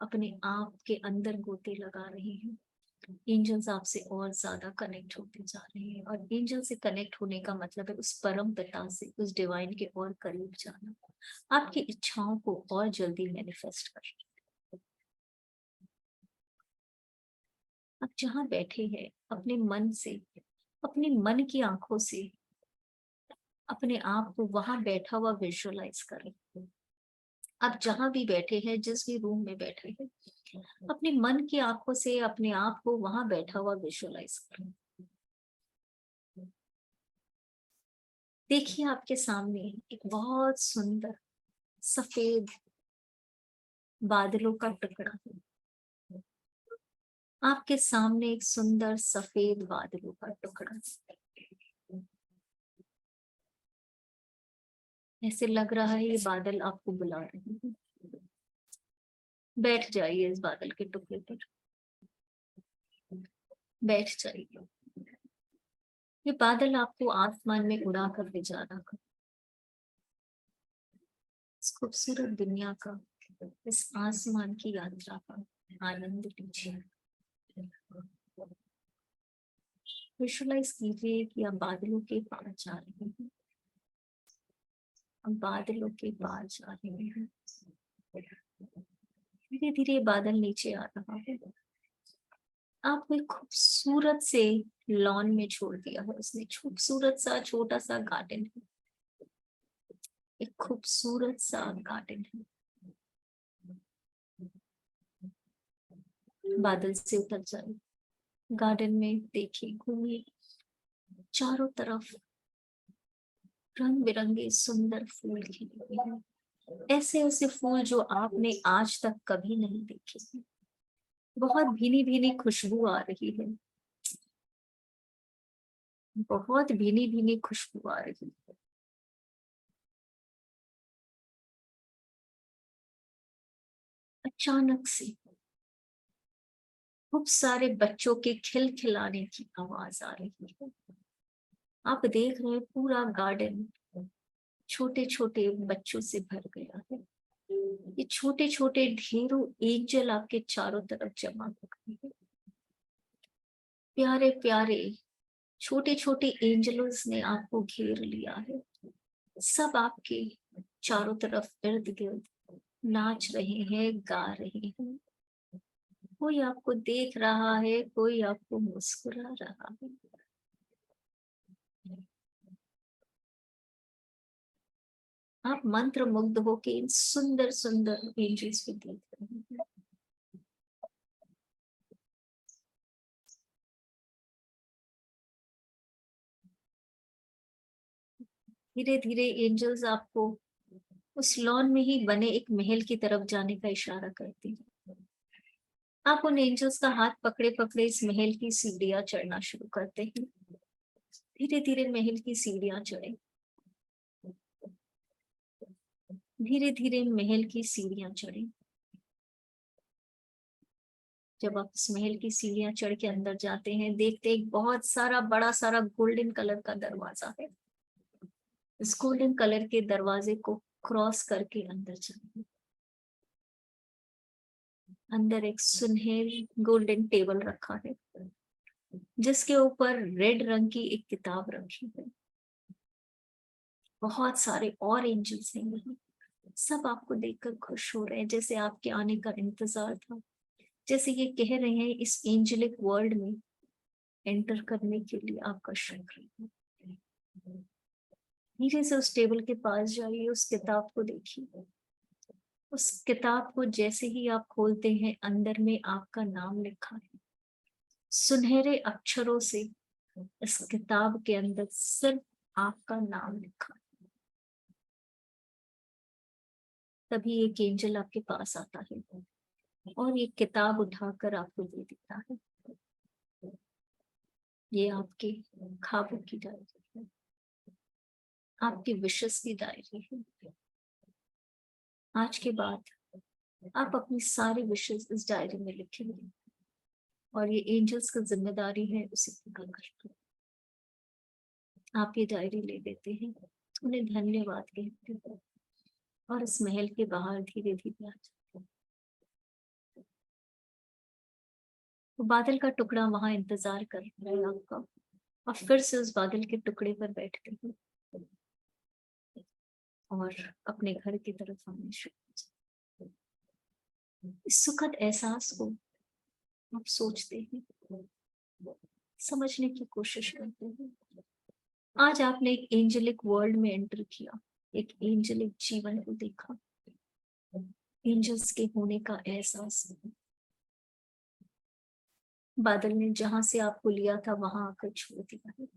अपने आप के अंदर गोते लगा रहे हैं, एंजल्स आपसे और ज्यादा कनेक्ट होते जा रहे हैं। और एंजल से कनेक्ट होने का मतलब है उस परम पिता से, उस डिवाइन के और करीब जाना, आपकी इच्छाओं को और जल्दी मैनिफेस्ट करना। आप जहां बैठे हैं, अपने मन से, अपने मन की आंखों से अपने आप को वहां बैठा हुआ विजुअलाइज करें। आप जहां भी बैठे हैं, जिस भी रूम में बैठे हैं, अपने मन की आंखों से अपने आप को वहां बैठा हुआ विजुअलाइज करें। देखिए आपके सामने एक बहुत सुंदर सफेद बादलों का टुकड़ा है। आपके सामने एक सुंदर सफेद बादलों का टुकड़ा है। ऐसे लग रहा है ये बादल आपको बुला रहे हैं। बैठ जाइए इस बादल के टुकड़े पर, बैठ जाइए। ये बादल आपको आसमान में उड़ा कर ले जा रहा है। इस खूबसूरत दुनिया का, इस आसमान की यात्रा का आनंद लीजिए। विजुअलाइज कीजिए कि आप बादलों के पार जा रहे हैं, अब बादलों के पार जा रहे हैं। धीरे धीरे बादल नीचे आ रहा है। आपको एक खूबसूरत से लॉन में छोड़ दिया है उसने। खूबसूरत सा छोटा सा गार्डन है, एक खूबसूरत सा गार्डन है। बादल से उतर जाए, गार्डन में देखिए, घूमिए, चारों तरफ रंग बिरंगे सुंदर फूल खिले हुए हैं, ऐसे ऐसे फूल जो आपने आज तक कभी नहीं देखे हैं। बहुत भीनी भीनी खुशबू आ रही है, बहुत भीनी भीनी खुशबू आ रही है। अचानक से खूब सारे बच्चों के खिलखिलाने की आवाज आ रही है। आप देख रहे हैं पूरा गार्डन छोटे छोटे बच्चों से भर गया है। ये छोटे छोटे ढेरों एंजल आपके चारों तरफ जमा हो गए हैं। प्यारे प्यारे छोटे छोटे एंजल्स ने आपको घेर लिया है। सब आपके चारों तरफ इर्द गिर्द नाच रहे हैं, गा रहे हैं। कोई आपको देख रहा है, कोई आपको मुस्कुरा रहा है। आप मंत्र मुग्ध होके इन सुंदर सुंदर एंजल्स को देख रहे हैं। धीरे धीरे एंजल्स आपको उस लॉन में ही बने एक महल की तरफ जाने का इशारा करते हैं। आप उन एंजल्स का हाथ पकड़े पकड़े इस महल की सीढ़ियां चढ़ना शुरू करते हैं। धीरे धीरे महल की सीढ़ियां चढ़े, धीरे धीरे महल की सीढ़ियां चढ़े। जब आप इस महल की सीढ़ियां चढ़ के अंदर जाते हैं, देखते एक बहुत सारा बड़ा सारा गोल्डन कलर का दरवाजा है। इस गोल्डन कलर के दरवाजे को क्रॉस करके अंदर जाइए। अंदर एक सुनहरी गोल्डन टेबल रखा है, जिसके ऊपर रेड रंग की एक किताब रखी है। बहुत सारे और एंजल्स हैं यहाँ। सब आपको देखकर खुश हो रहे हैं, जैसे आपके आने का इंतजार था। जैसे ये कह रहे हैं इस एंजेलिक वर्ल्ड में एंटर करने के लिए आपका शुक्रिया। धीरे से उस टेबल के पास जाइए, उस किताब को देखिए। उस किताब को जैसे ही आप खोलते हैं, अंदर में आपका नाम लिखा है सुनहरे अक्षरों से। इस किताब के अंदर सिर्फ आपका नाम लिखा है। तभी एक एंजल आपके पास आता है और ये किताब उठाकर आपको दे देता है। ये आपके ख्वाबों की डायरी है, आपकी विशेस की डायरी है। आज के बाद आप अपनी सारी विशेस इस डायरी में लिखेंगे और ये एंजल्स की जिम्मेदारी है उसे पूरा करना। आप ये डायरी ले लेते हैं, उन्हें धन्यवाद कहते हैं और इस महल के बाहर धीरे धीरे आ जाते हैं। तो बादल का टुकड़ा वहां इंतजार कर रहा है आपका, और फिर से उस बादल के टुकड़े पर बैठते हैं और अपने घर की तरफ आने शुरू हो जाते हैं। इस सुखद एहसास को आप सोचते हैं, समझने की कोशिश करते हैं। आज आपने एक एंजेलिक वर्ल्ड में एंटर किया, एक एंजेलिक जीवन को देखा, एंजल्स के होने का एहसास। बादल ने जहां से आपको लिया था वहां आकर छोड़ दिया है।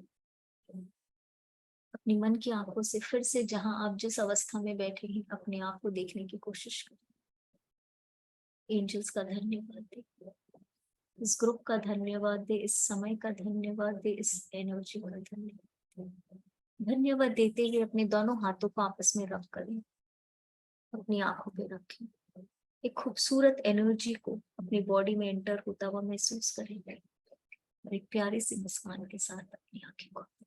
अपनी मन की आंखों से फिर से जहां आप जिस अवस्था में बैठे हैं, अपने आप को देखने की कोशिश करें। एंजल्स का धन्यवाद दे, इस ग्रुप का धन्यवाद दे, इस समय का धन्यवाद दे, इस एनर्जी का धन्यवाद दे। धन्यवाद देते हुए अपने दोनों हाथों को आपस में रख करें, अपनी आंखों पे रखें। एक खूबसूरत एनर्जी को अपनी बॉडी में एंटर होता हुआ महसूस करें और एक प्यारी सी मुस्कान के साथ अपनी आंखें खोलें।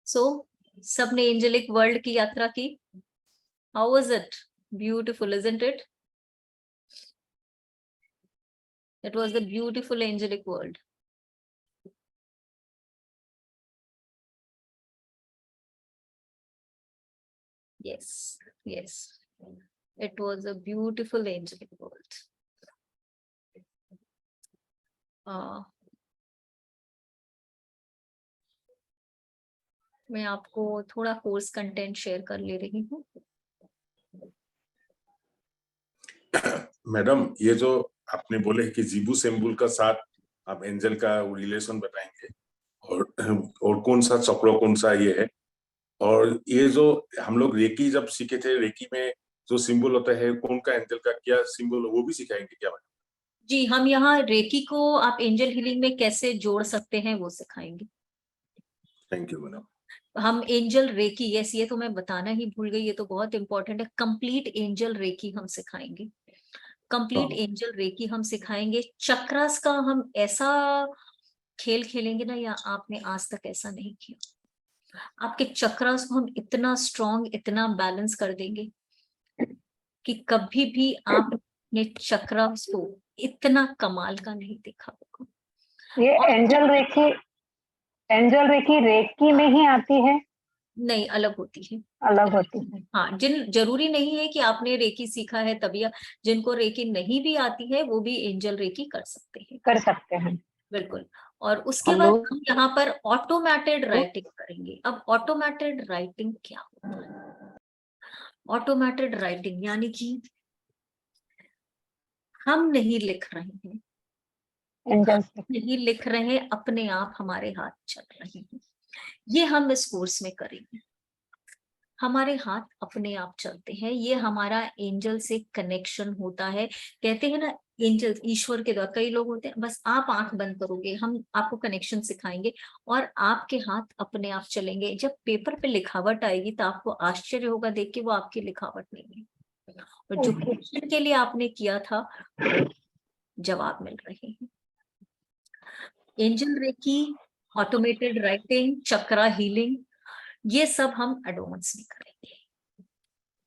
सो सबने एंजेलिक वर्ल्ड की यात्रा की। How was it? Beautiful, isn't it? It was the beautiful angelic world. Yes, yes. It was a beautiful angelic world. मैं आपको थोड़ा कोर्स कंटेंट शेयर कर ले रही हूँ। मैडम, ये जो आपने बोले कि जीबू सेम्बुल का साथ आप एंजल का रिलेशन बताएंगे, और कौन सा चक्र, कौन सा ये है, और ये जो हम लोग रेकी जब सीखे थे, रेकी में जो सिंबल होता है, कौन का एंजल का क्या सिंबल, वो भी सिखाएंगे क्या मैडम? जी, हम यहाँ रेकी को आप एंजल हीलिंग में कैसे जोड़ सकते हैं वो सिखाएंगे। Thank you madam. हम एंजल रेकी, यस, ये तो मैं बताना ही भूल गई, ये तो बहुत इंपॉर्टेंट है। कंप्लीट एंजल रेकी हम सिखाएंगे, कंप्लीट एंजल रेकी हम सिखाएंगे। चक्रास का हम ऐसा खेल खेलेंगे ना, या आपने आज तक ऐसा नहीं किया। आपके चक्रास को हम इतना स्ट्रॉन्ग, इतना बैलेंस कर देंगे कि कभी भी आपने चक्रास को इतना कमाल का नहीं देखा होगा। ये और एंजल रेकी रेकी में ही आती है, नहीं, अलग होती है। अलग होती है? हाँ, जरूरी नहीं है कि आपने रेकी सीखा है तभी। जिनको रेकी नहीं भी आती है वो भी एंजल रेकी कर सकते हैं, कर सकते हैं। बिल्कुल। और उसके बाद हेलो, हम यहाँ पर ऑटोमेटेड राइटिंग करेंगे। अब ऑटोमेटेड राइटिंग क्या होता है? ऑटोमेटेड राइटिंग यानी कि हम नहीं लिख रहे हैं, एंजल से नहीं लिख रहे हैं, अपने आप हमारे हाथ चल रहे हैं। ये हम इस कोर्स में करेंगे। हमारे हाथ अपने आप चलते हैं, ये हमारा एंजल से कनेक्शन होता है। कहते हैं ना, एंजल ईश्वर के द्वारा। कई लोग होते हैं, बस आप आंख बंद करोगे, हम आपको कनेक्शन सिखाएंगे और आपके हाथ अपने आप चलेंगे। जब पेपर पे लिखावट आएगी तो आपको आश्चर्य होगा देख के, वो आपकी लिखावट नहीं है, और जो क्वेश्चन के लिए आपने किया था वो जवाब मिल रहे हैं। एंजल रेकी, ऑटोमेटेड राइटिंग, चक्रा हीलिंग, ये सब हम एडवांस में करेंगे।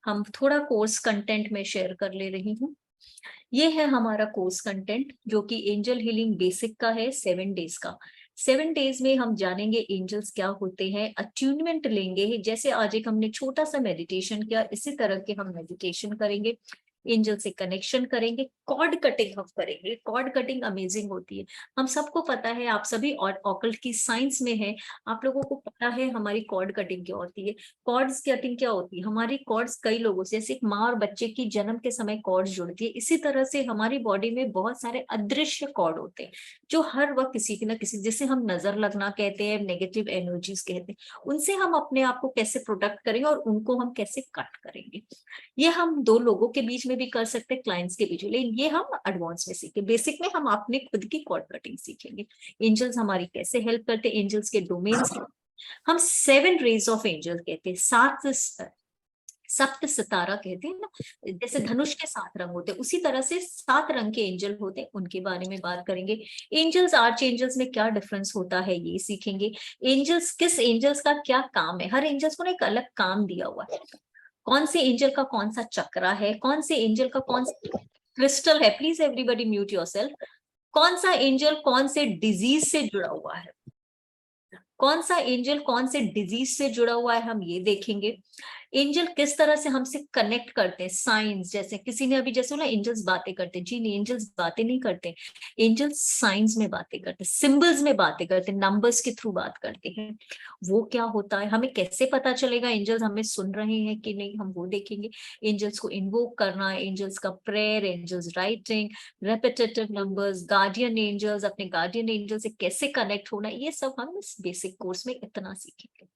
हम थोड़ा कोर्स कंटेंट में शेयर कर ले रही हूँ। ये है हमारा कोर्स कंटेंट, जो कि एंजल हीलिंग बेसिक का है, 7 डेज का। 7 डेज में हम जानेंगे एंजल्स क्या होते हैं, अट्यूनमेंट लेंगे। जैसे आज एक हमने छोटा सा मेडिटेशन किया, इसी तरह के हम मेडिटेशन करेंगे, एंजल से कनेक्शन करेंगे, कॉर्ड कटिंग हम करेंगे। कॉर्ड कटिंग अमेजिंग होती है, हम सबको पता है, आप सभी ऑकल्ट की साइंस में है, आप लोगों को पता है हमारी कॉर्ड कटिंग क्या होती है। कॉर्ड्स कटिंग क्या होती है? हमारी कॉर्ड्स कई लोगों से, जैसे एक माँ और बच्चे की जन्म के समय कॉर्ड्स जुड़ती है, इसी तरह से हमारी बॉडी में बहुत सारे अदृश्य कॉर्ड होते हैं, जो हर वक्त किसी न किसी, जिसे हम नजर लगना कहते हैं, नेगेटिव एनर्जीज कहते हैं, उनसे हम अपने आप को कैसे प्रोटेक्ट करेंगे और उनको हम कैसे कट करेंगे। ये हम 2 लोगों के बीच में भी कर सकते हैं, क्लाइंट्स के बीच में, लेकिन ये हम एडवांस में सीखे। बेसिक में हम अपने खुद की कॉर्ड कटिंग सीखेंगे, एंजल्स हमारी कैसे हेल्प करते हैं, एंजल्स के डोमेन्स हम 7 रेज ऑफ एंजल कहते हैं, सप्त सितारा कहते हैं ना, जैसे धनुष के 7 रंग होते हैं, उसी तरह से 7 रंग के एंजल होते हैं, उनके बारे में बात करेंगे। एंजल्स, आर्च एंजल्स में क्या डिफरेंस होता है ये सीखेंगे। एंजल्स, किस एंजल्स का क्या काम है, हर एंजल्स को ना एक अलग काम दिया हुआ है। कौन से एंजल का कौन सा चक्रा है, कौन से एंजल का कौन सा क्रिस्टल है, प्लीज एवरीबॉडी म्यूट योरसेल्फ, कौन सा एंजल कौन से डिजीज से जुड़ा हुआ है, कौन सा एंजल कौन से डिजीज से जुड़ा हुआ है, हम ये देखेंगे। एंजल किस तरह से हमसे कनेक्ट करते हैं, साइंस, जैसे किसी ने अभी जैसे बोला एंजल्स बातें करते हैं, जी नहीं, एंजल्स बातें नहीं करते, एंजल्स साइंस में बातें करते हैं, सिंबल्स में बातें करते हैं, नंबर्स के थ्रू बात करते हैं। वो क्या होता है, हमें कैसे पता चलेगा एंजल्स हमें सुन रहे हैं कि नहीं, हम वो देखेंगे। एंजल्स को इन्वोक करना, एंजल्स का prayer, angels writing, repetitive numbers, guardian angels, अपने गार्डियन एंजल से कैसे कनेक्ट होना, ये सब हम इस बेसिक कोर्स में इतना सीखेंगे।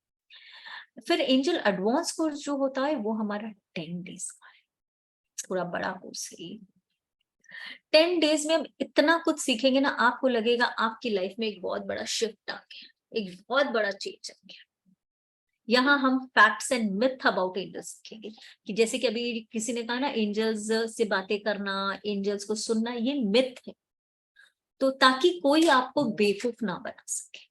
फिर एंजल एडवांस कोर्स जो होता है वो हमारा 10 डेज का है, थोड़ा बड़ा कोर्स है। 10 डेज में हम इतना कुछ सीखेंगे ना, आपको लगेगा आपकी लाइफ में एक बहुत बड़ा शिफ्ट आ गया, एक बहुत बड़ा चेंज आ गया। यहाँ हम facts and myth about angels सीखेंगे, कि जैसे कि अभी किसी ने कहा ना, एंजल्स से बातें करना, एंजल्स को सुनना, ये मिथ है, तो ताकि कोई आपको बेवकूफ ना बना सके,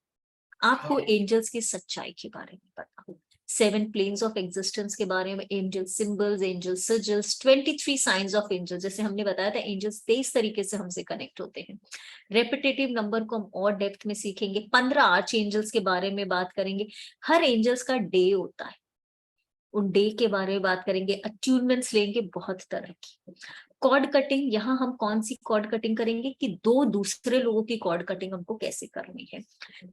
आपको एंजल्स की सच्चाई के बारे में पता हो, 7 प्लेन्स ऑफ एग्जिस्टेंस के बारे में, angel symbols, angel sigils, 23 science of angel, जैसे हमने बताया था एंजल्स 23 तरीके से हमसे कनेक्ट होते हैं। रेपिटेटिव नंबर को हम और डेप्थ में सीखेंगे। 15 आर्च एंजल्स के बारे में बात करेंगे। हर एंजल्स का डे होता है, उन डे के बारे में बात करेंगे, अट्यूनमेंट्स लेंगे बहुत तरह की। कॉर्ड कटिंग, यहाँ हम कौन सी कॉर्ड कटिंग करेंगे कि दो दूसरे लोगों की कॉर्ड कटिंग हमको कैसे करनी है,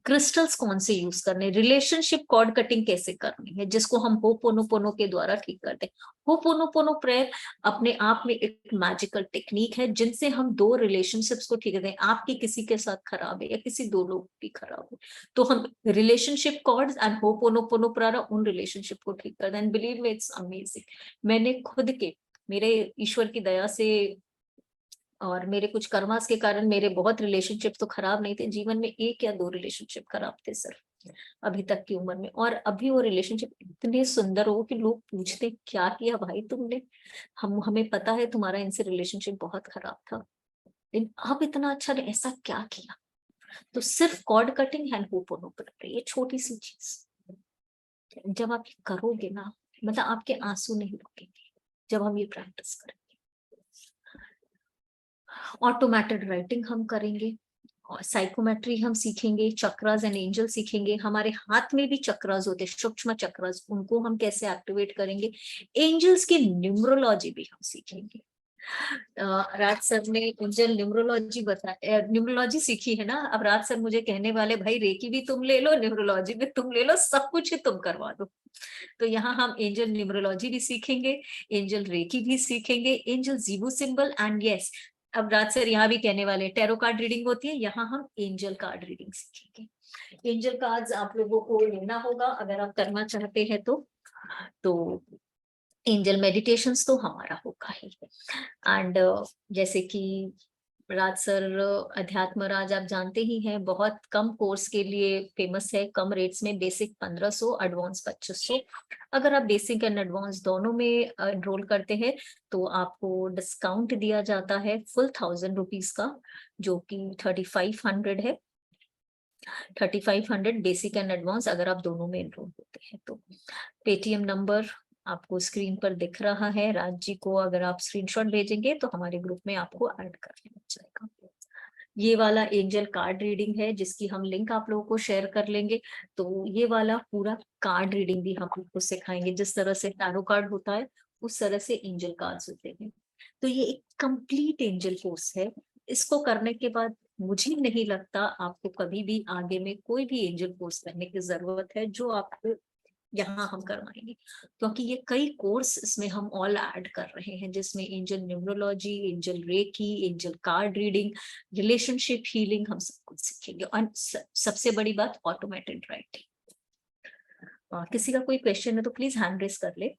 क्रिस्टल्स कौन से यूज करने, रिलेशनशिप कॉर्ड कटिंग कैसे करनी है, जिसको हम होपोनोपोनो के द्वारा ठीक करते हैं। होपोनोपोनो प्रेयर अपने आप में एक मैजिकल टेक्निक है जिनसे हम दो रिलेशनशिप्स को ठीक करते हैं। आपकी किसी के साथ खराब है या किसी दो लोग की खराब है, तो हम relationship cords and ho'oponopono prayer उन रिलेशनशिप को ठीक करते हैं। And believe me, it's amazing. मैंने खुद के, मेरे ईश्वर की दया से और मेरे कुछ कर्मास के कारण मेरे बहुत रिलेशनशिप तो खराब नहीं थे, जीवन में 1 या 2 रिलेशनशिप खराब थे सिर्फ अभी तक की उम्र में, और अभी वो रिलेशनशिप इतने सुंदर हो कि लोग पूछते क्या किया भाई तुमने, हमें पता है तुम्हारा इनसे रिलेशनशिप बहुत खराब था, लेकिन अब इतना अच्छा, ऐसा क्या किया। तो सिर्फ कॉर्ड कटिंग एंड होपोनोपोनो, ये छोटी सी चीज जब आप करोगे ना, मतलब आपके आंसू नहीं रुकेंगे जब हम ये प्रैक्टिस करेंगे। ऑटोमेटेड राइटिंग हम करेंगे, और साइकोमेट्री हम सीखेंगे, चक्रास एंड एंजल सीखेंगे। हमारे हाथ में भी चक्रास होते हैं, सूक्ष्म चक्रास, उनको हम कैसे एक्टिवेट करेंगे। एंजल्स की न्यूमरोलॉजी भी हम सीखेंगे। राज सर ने एंजल न्यूमरोलॉजी बताया, न्यूमरोलॉजी सीखी है ना, अब राज सर मुझे कहने वाले भाई रेकी भी तुम ले लो, न्यूमरोलॉजी भी तुम ले लो, सब कुछ ही तुम करवा दो। तो यहाँ हम एंजल न्यूमरोलॉजी भी सीखेंगे, एंजल रेकी भी सीखेंगे, angel Jibu symbol, and yes, अब राज सर यहाँ भी कहने वाले टैरो कार्ड रीडिंग होती है, यहाँ हम एंजल कार्ड रीडिंग सीखेंगे। एंजल कार्ड्स आप लोगों को लेना होगा अगर आप करना चाहते हैं तो एंजल मेडिटेशंस तो हमारा होगा ही। एंड जैसे कि राज सर, अध्यात्म राज आप जानते ही हैं, बहुत कम कोर्स के लिए फेमस है, कम रेट्स में, बेसिक 1500, एडवांस 2500। अगर आप बेसिक एंड एडवांस दोनों में एनरोल करते हैं तो आपको डिस्काउंट दिया जाता है फुल 1000 रुपीज का, जो कि 3500 है। 3500 बेसिक एंड एडवांस अगर आप दोनों में एनरोल होते हैं तो। पेटीएम नंबर आपको स्क्रीन पर दिख रहा है, राज जी को अगर आप स्क्रीनशॉट भेजेंगे तो हमारे ग्रुप में आपको ऐड कर लिया जाएगा। ये वाला एंजल कार्ड रीडिंग है जिसकी हम लिंक आप लोगों को शेयर कर लेंगे। तो ये वाला पूरा कार्ड रीडिंग भी हम आपको सिखाएंगे, जिस तरह से टैरो कार्ड होता है उस तरह से एंजल कार्ड्स होते हैं। तो ये एक कंप्लीट एंजल कोर्स है। इसको करने के बाद मुझे नहीं लगता आपको कभी भी आगे में कोई भी एंजल कोर्स करने की जरूरत है, जो आपको यहाँ हम करवाएंगे, क्योंकि ये कई कोर्स इसमें हम ऑल ऐड कर रहे हैं, जिसमें angel numerology, angel reiki, angel card reading, relationship healing, हम सब कुछ सीखेंगे। और सबसे बड़ी बात, ऑटोमेटेड राइटिंग। किसी का कोई क्वेश्चन है तो प्लीज हैंड रेस कर ले।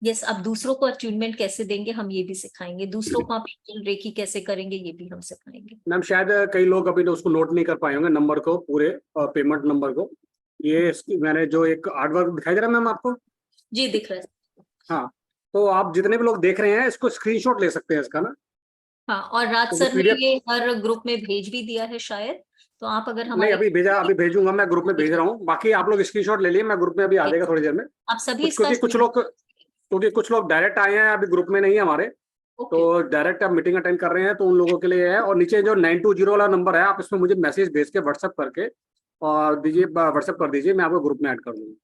यस, अब दूसरों को अट्यूनमेंट कैसे देंगे हम ये भी सिखाएंगे, दूसरों को आप एंजल रेकी कैसे करेंगे ये भी हम सिखाएंगे। मैम शायद कई लोग अभी उसको नोट नहीं कर पाए होंगे, नंबर को, पूरे पेमेंट नंबर को। ये मैंने जो एक आर्टवर्क दिखाई दे रहा है मैम आपको, जी दिख रहा है। हाँ, तो आप जितने भी लोग देख रहे हैं इसको स्क्रीनशॉट ले सकते हैं इसका ना। हाँ, और राज तो सर ने PDF ये हर ग्रुप में भेज भी दिया है शायद, तो आप अगर नहीं हमारे अभी भेजा, अभी भेजूंगा मैं, ग्रुप में भेज रहा हूँ। बाकी आप लोग स्क्रीनशॉट ले लिए, मैं ग्रुप में अभी आ जाएगा थोड़ी देर में। आप सभी इसका क्योंकि कुछ लोग डायरेक्ट आए हैं, अभी ग्रुप में नहीं है हमारे, तो डायरेक्ट आप मीटिंग अटेंड कर रहे हैं, तो उन लोगों के लिए है। और नीचे जो 920 वाला नंबर है, आप इसमें मुझे मैसेज भेज के व्हाट्सएप करके और दीजिए, व्हाट्सएप कर दीजिए, मैं आपको ग्रुप में ऐड कर दूंगा।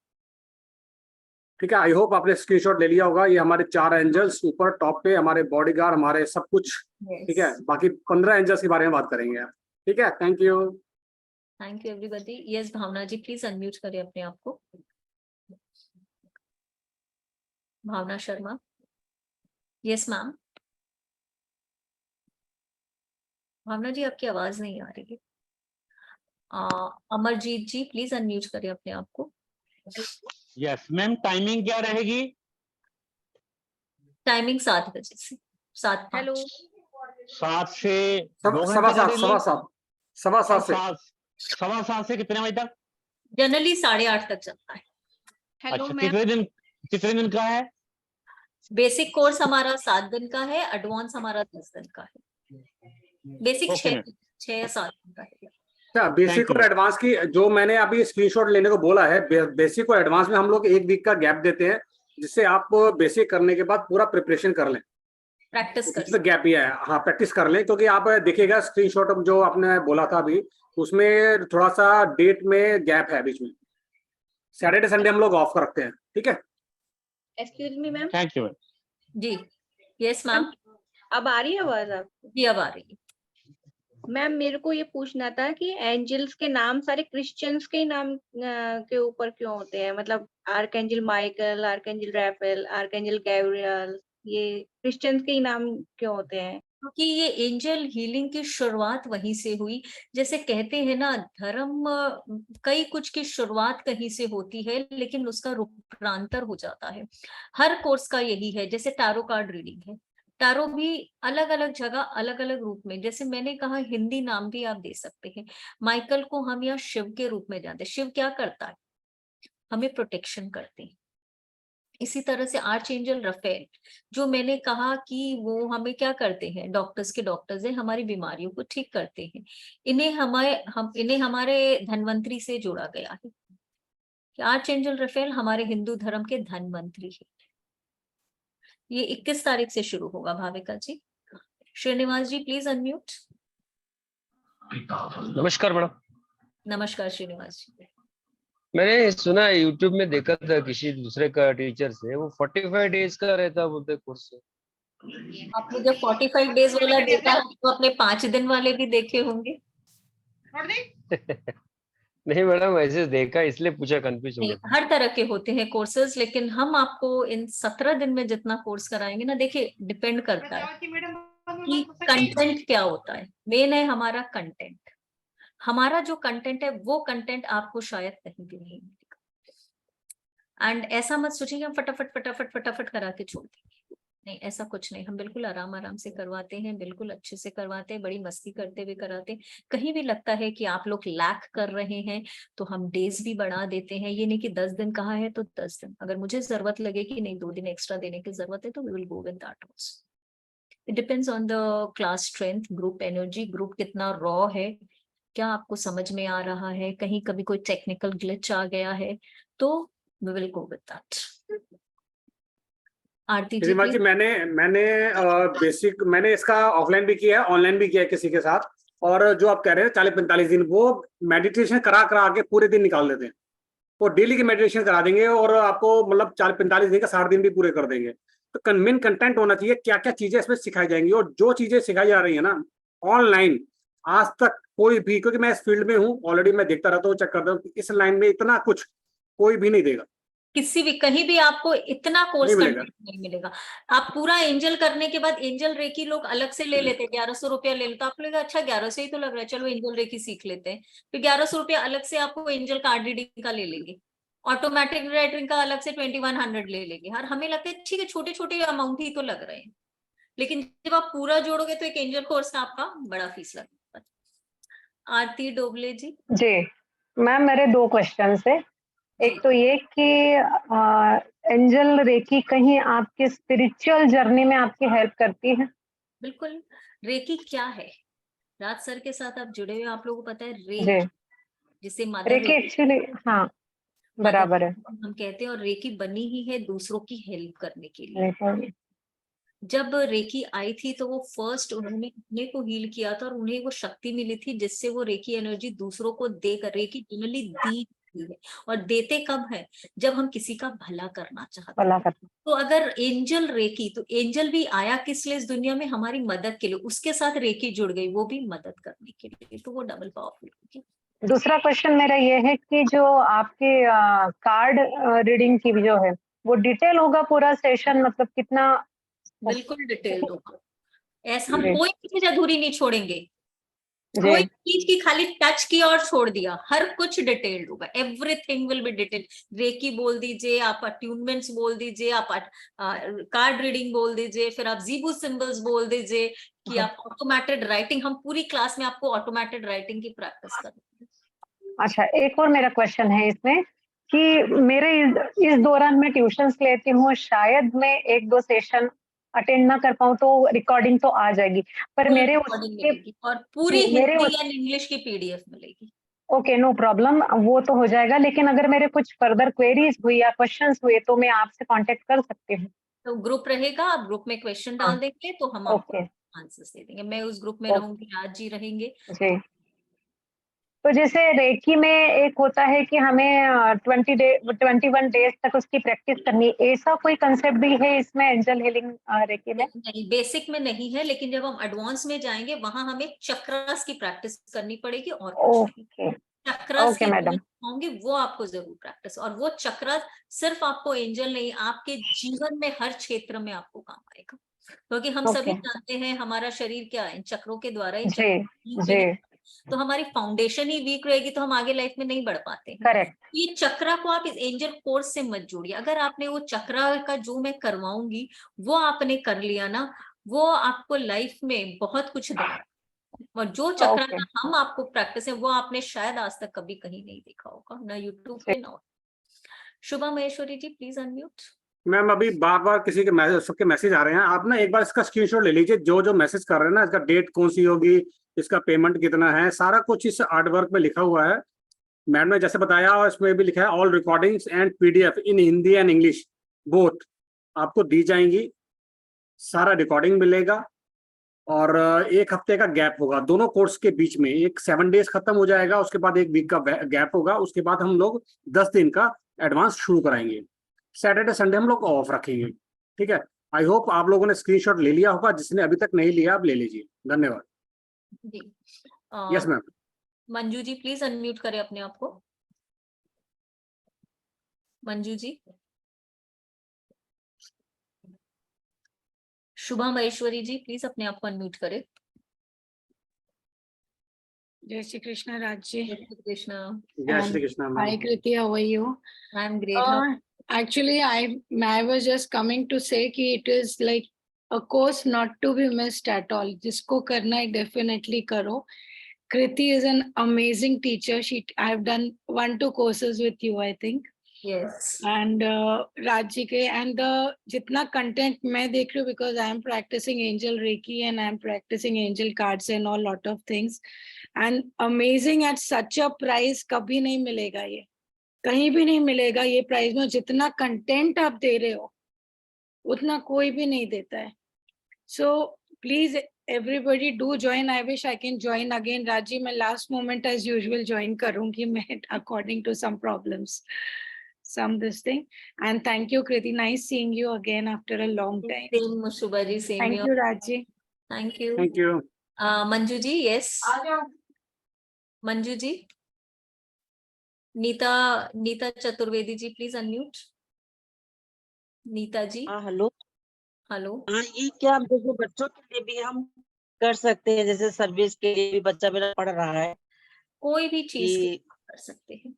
ठीक है, आई होप आपने स्क्रीनशॉट ले लिया होगा। ये हमारे 4 एंजल्स ऊपर टॉप पे, हमारे बॉडीगार्ड, हमारे सब कुछ। ठीक है, बाकी 15 एंजल्स के बारे में बात करेंगे आप। ठीक है, thank you everybody. Yes Bhavana ji, please unmute करिए अपने आप को। Bhavana Sharma, yes ma'am. भावना जी आपकी आवाज नहीं आ रही है। अमरजीत जी प्लीज अनम्यूट करिए अपने आप को। यस मैम, टाइमिंग क्या रहेगी? टाइमिंग 7 बजे से 7:05। हेलो, 7 से 2 सवा घंटे का सात delay? सवा सात सवा सात से 7:15 से कितने बजे तक? जनरली 8:30 तक चलता है। हेलो अच्छा, मैम। कितने दिन का है? बेसिक कोर्स हमारा 7 दिन का है, एडवांस हमारा 10 दिन का है। बेसिक Okay, 6 या 7 दिन का है। अच्छा, बेसिक और एडवांस की जो मैंने अभी स्क्रीनशॉट लेने को बोला है, बेसिक और एडवांस में हम लोग 1 वीक का गैप देते हैं, जिससे आप बेसिक करने के बाद पूरा प्रिपरेशन कर लें, प्रैक्टिस कर तो गैप भी है। हाँ, प्रैक्टिस कर लें, क्योंकि आप देखिएगा स्क्रीनशॉट जो आपने बोला था अभी, उसमें थोड़ा सा डेट में गैप है बीच में, सैटरडे संडे हम लोग ऑफ रखते हैं, ठीक है। Excuse me ma'am, thank you. जी यस मैम, अब आ रही है आवाज आपको? जी अब आ रही है। मैम मेरे को ये पूछना था कि एंजल्स के नाम सारे क्रिश्चियंस के ही नाम के ऊपर क्यों होते हैं? मतलब archangel Michael, archangel Raphael, archangel Gabriel, ये क्रिश्चियंस के ही नाम क्यों होते हैं? क्योंकि ये एंजल हीलिंग की शुरुआत वहीं से हुई। जैसे कहते हैं ना, धर्म कई कुछ की शुरुआत कहीं से होती है, लेकिन उसका रूपांतर हो जाता है। हर कोर्स का यही है। जैसे टैरो कार्ड रीडिंग है, टैरो भी अलग अलग जगह अलग अलग रूप में, जैसे मैंने कहा हिंदी नाम भी आप दे सकते हैं। माइकल को हम यहाँ शिव के रूप में जानते हैं। शिव क्या करता है? हमें प्रोटेक्शन करते हैं। इसी तरह से आर्च एंजल रफेल, जो मैंने कहा कि वो हमें क्या करते हैं, डॉक्टर्स के डॉक्टर्स हैं, हमारी बीमारियों को ठीक करते हैं। इन्हें हमारे धन्वंतरी से जोड़ा गया है कि आर्च एंजल रफेल हमारे हिंदू धर्म के धन्वंतरी है। ये 21 तारीख से शुरू होगा भाविका जी। श्रीनिवास जी प्लीज अनम्यूट। नमस्कार मैडम। नमस्कार श्रीनिवास जी। मैंने सुना यूट्यूब में देखा था किसी दूसरे का टीचर से, वो 45 डेज का रहता बोलते कोर्स। आपने जब 45 डेज वाला देखा है तो अपने 5 दिन वाले भी देखे होंगे। नहीं मैडम, ऐसे देखा इसलिए पूछा, कंफ्यूज हो नहीं, गया। हर तरह के होते हैं कोर्सेज, लेकिन हम आपको इन 17 दिन में जितना कोर्स कराएंगे ना, देखिए डिपेंड करता है कि कंटेंट क्या होता है। मेन है हमारा कंटेंट। हमारा जो कंटेंट है वो कंटेंट आपको शायद कहीं भी नहीं मिलेगा। एंड ऐसा मत सोचिए कि हम फटाफट फटाफट फटाफट करा के छोड़ देंगे, नहीं ऐसा कुछ नहीं। हम बिल्कुल आराम आराम से करवाते हैं, बिल्कुल अच्छे से करवाते हैं, बड़ी मस्ती करते हुए कराते हैं। कहीं भी लगता है कि आप लोग लैक कर रहे हैं तो हम डेज भी बढ़ा देते हैं। ये नहीं कि 10 दिन कहा है तो 10 दिन, अगर मुझे जरूरत लगे कि नहीं 2 दिन एक्स्ट्रा देने की जरूरत है तो we will go with that also. It depends on the class strength, group energy, group कितना रॉ है, क्या आपको समझ में आ रहा है, कहीं कभी कोई टेक्निकल ग्लिच आ गया है तो we will go with that. Aarti ji Srinivas ji, please। मैंने इसका ऑफलाइन भी किया है, ऑनलाइन भी किया है किसी के साथ। और जो आप कह रहे हैं 40-45 दिन, वो मेडिटेशन करा करा के पूरे दिन निकाल देते हैं। वो डेली की मेडिटेशन करा देंगे और आपको मतलब 40-45 दिन का 60 दिन भी पूरे कर देंगे। तो मेन कंटेंट होना चाहिए, क्या क्या चीजें इसमें सिखाई जाएंगी। और जो चीजें सिखाई जा रही है ना ऑनलाइन, आज तक कोई भी, क्योंकि मैं इस फील्ड में हूँ ऑलरेडी, मैं देखता रहता हूँ, चेक करता हूँ, इस लाइन में इतना कुछ कोई भी नहीं देगा, किसी भी कहीं भी आपको इतना कोर्स नहीं मिलेगा। कंटेंट नहीं मिलेगा। आप पूरा एंजल करने के बाद एंजल रेकी लोग अलग से ले लेते हैं, 1100 रुपया ले लेते। आप लोग अच्छा 1100 ही तो लग रहा है, चलो एंजल रेकी सीख लेते हैं। फिर 1100 रुपया अलग से आपको एंजल कार्ड रीडिंग का ले लेंगे, ऑटोमेटिक राइटिंग का अलग से 2100 ले लेंगे। हर हमें लगता है ठीक है छोटे छोटे अमाउंट ही तो लग रहे हैं, लेकिन जब आप पूरा जोड़ोगे तो एक एंजल कोर्स का आपका बड़ा फीस लगेगा। आरती डोबले जी। जी मैम, मेरे 2 क्वेश्चन है। एक तो ये कि एंजल रेकी कहीं आपके स्पिरिचुअल जर्नी में आपकी हेल्प करती है? बिल्कुल। रेकी क्या है? राज सर के साथ आप जुड़े हुए, आप लोगों को पता है जी, रेकी, जिसे मदर रेकी एक्चुअली, हाँ बराबर है। हम कहते हैं, और रेकी बनी ही है दूसरों की हेल्प करने के लिए। रेकी, जब रेकी आई थी तो वो फर्स्ट उन्होंने अपने को हील किया था और उन्हें वो शक्ति मिली थी जिससे वो रेकी एनर्जी दूसरों को देकर, रेकी जनरली दी है। और देते कब है? जब हम किसी का भला करना चाहते हैं। भला करती तो अगर एंजल रेकी, तो एंजल भी आया किस लिए इस दुनिया में? हमारी मदद के लिए। उसके साथ रेकी जुड़ गई, वो भी मदद करने के लिए, तो वो डबल पावरफुल होगी। दूसरा क्वेश्चन मेरा ये है कि जो आपके कार्ड रीडिंग की जो है वो डिटेल होगा पूरा सेशन, मतलब कितना? बिल्कुल डिटेल्ड होगा। ऐसा हम जी कोई चीज अधूरी नहीं छोड़ेंगे, जी कोई चीज की खाली टच की और छोड़ दिया, हर कुछ डिटेल्ड होगा। Everything will be detailed. Reiki बोल दीजिए, आप अट्यूनमेंट्स बोल दीजिए, आप कार्ड रीडिंग बोल दीजिए, फिर आप जीबू सिंबल्स बोल दीजिए कि आप ऑटोमेटेड राइटिंग, हम पूरी क्लास में आपको ऑटोमेटेड राइटिंग की प्रैक्टिस करेंगे। अच्छा, एक और मेरा क्वेश्चन है इसमें कि मेरे इस दौरान मैं ट्यूशंस लेती हूँ, शायद मैं 1-2 सेशन अटेंड ना कर पाऊँ तो रिकॉर्डिंग तो आ जाएगी, पर फुल मेरे रिकॉर्डिंग उसके मिलेगी और पूरी मेरे हिंदी एंड इंग्लिश की पीडीएफ मिलेगी। ओके, नो प्रॉब्लम, वो तो हो जाएगा। लेकिन अगर मेरे कुछ फर्दर क्वेरीज हुई या क्वेश्चंस हुए तो मैं आपसे कांटेक्ट कर सकती हूँ? तो ग्रुप रहेगा, आप ग्रुप में क्वेश्चन हाँ, डाल देंगे तो हम आपको ओके, आंसर्स दे देंगे। मैं उस ग्रुप में ओके रहूंगी, आज जी रहेंगे। जी तो जैसे रेकी में एक होता है कि हमें 21 डेज तक उसकी प्रैक्टिस करनी है, ऐसा कोई कंसेप्ट भी है इसमें एंजल हीलिंग रेकी में? नहीं, बेसिक में नहीं है, लेकिन जब हम एडवांस में जाएंगे वहां हमें चक्रास की प्रैक्टिस करनी पड़ेगी और कुछ नहीं। ओके चक्रास ओके की मैडम। होंगे वो आपको जरूर प्रैक्टिस, और वो चक्र सिर्फ आपको एंजल नहीं, आपके जीवन में हर क्षेत्र में आपको काम आएगा, क्योंकि हम सभी ओके जानते हैं हमारा शरीर क्या है, इन चक्रों के द्वारा ही जी जी तो हमारी फाउंडेशन ही वीक रहेगी तो हम आगे लाइफ में नहीं बढ़ पाते हैं। करेक्ट। ये चक्रा को आप इस एंजल कोर्स से मत जोड़िए। अगर आपने वो चक्रा का जो मैं करवाऊंगी वो आपने कर लिया ना, वो आपको लाइफ में बहुत कुछ देगा। और जो चक्रा ओके का हम आपको प्रैक्टिस है वो आपने शायद आज तक कभी कहीं नहीं देखा होगा, ना यूट्यूब पे ना। शुभा Maheshwari ji please unmute. Ma'am अभी बार बार किसी के मैसेज, सबके मैसेज आ रहे हैं, आप ना एक बार इसका स्क्रीनशॉट ले लीजिए, जो जो मैसेज कर रहे हैं ना, इसका डेट कौन सी होगी, इसका पेमेंट कितना है, सारा कुछ इस आर्ट वर्क में लिखा हुआ है। मैडम ने जैसे बताया, और इसमें भी लिखा है all recordings and PDF in Hindi and English both आपको दी जाएंगी, सारा रिकॉर्डिंग मिलेगा। और 1 हफ्ते का गैप होगा दोनों कोर्स के बीच में, एक 7 डेज खत्म हो जाएगा, उसके बाद 1 वीक का गैप होगा, उसके बाद हम लोग 10 दिन का एडवांस शुरू कराएंगे। सैटरडे संडे हम लोग ऑफ रखेंगे, ठीक है। आई होप आप लोगों ने स्क्रीनशॉट ले लिया होगा, जिसने अभी तक नहीं लिया आप ले लीजिए। धन्यवाद। जी yes ma'am. Manju ji please unmute करें अपने आप को। मंजू जी। शुभा महेश्वरी जी प्लीज अपने आप को अनम्यूट करें। जय श्री कृष्ण राज जी। जय श्री कृष्ण। जय Shri Krishna Hi ma'am. Kriti, how are you? I'm great. How- Actually, I was just coming to say कि it is like a course not to be missed at all. जिसको करना है definitely करो. Kriti is an amazing teacher. I've done 1-2 courses with you, I think. Yes. And Raj ji के and the जितना content मैं देख रही हूँ, because I am practicing angel reiki and I am practicing angel cards and all lot of things, and amazing at such a price कभी नहीं मिलेगा, ये कहीं भी नहीं मिलेगा ये प्राइस में। जितना कंटेंट आप दे रहे हो उतना कोई भी नहीं देता है। So please everybody do join. I wish I can join again. Raji, मैं last moment as usual join करूंगी मैं according to some problems, some this thing. And thank you Kriti, nice seeing you again after a long time. Same Shubha ji, same Thank here. you Raji. Thank you. Thank you. Manju ji yes. Manju ji. Neeta Chaturvedi ji please unmute. Neeta ji. हाँ hello. Hello. हाँ ये क्या जैसे बच्चों के लिए भी हम कर सकते हैं, जैसे सर्विस के लिए भी बच्चा मेरा पढ़ रहा है कोई भी चीज कि कर सकते हैं।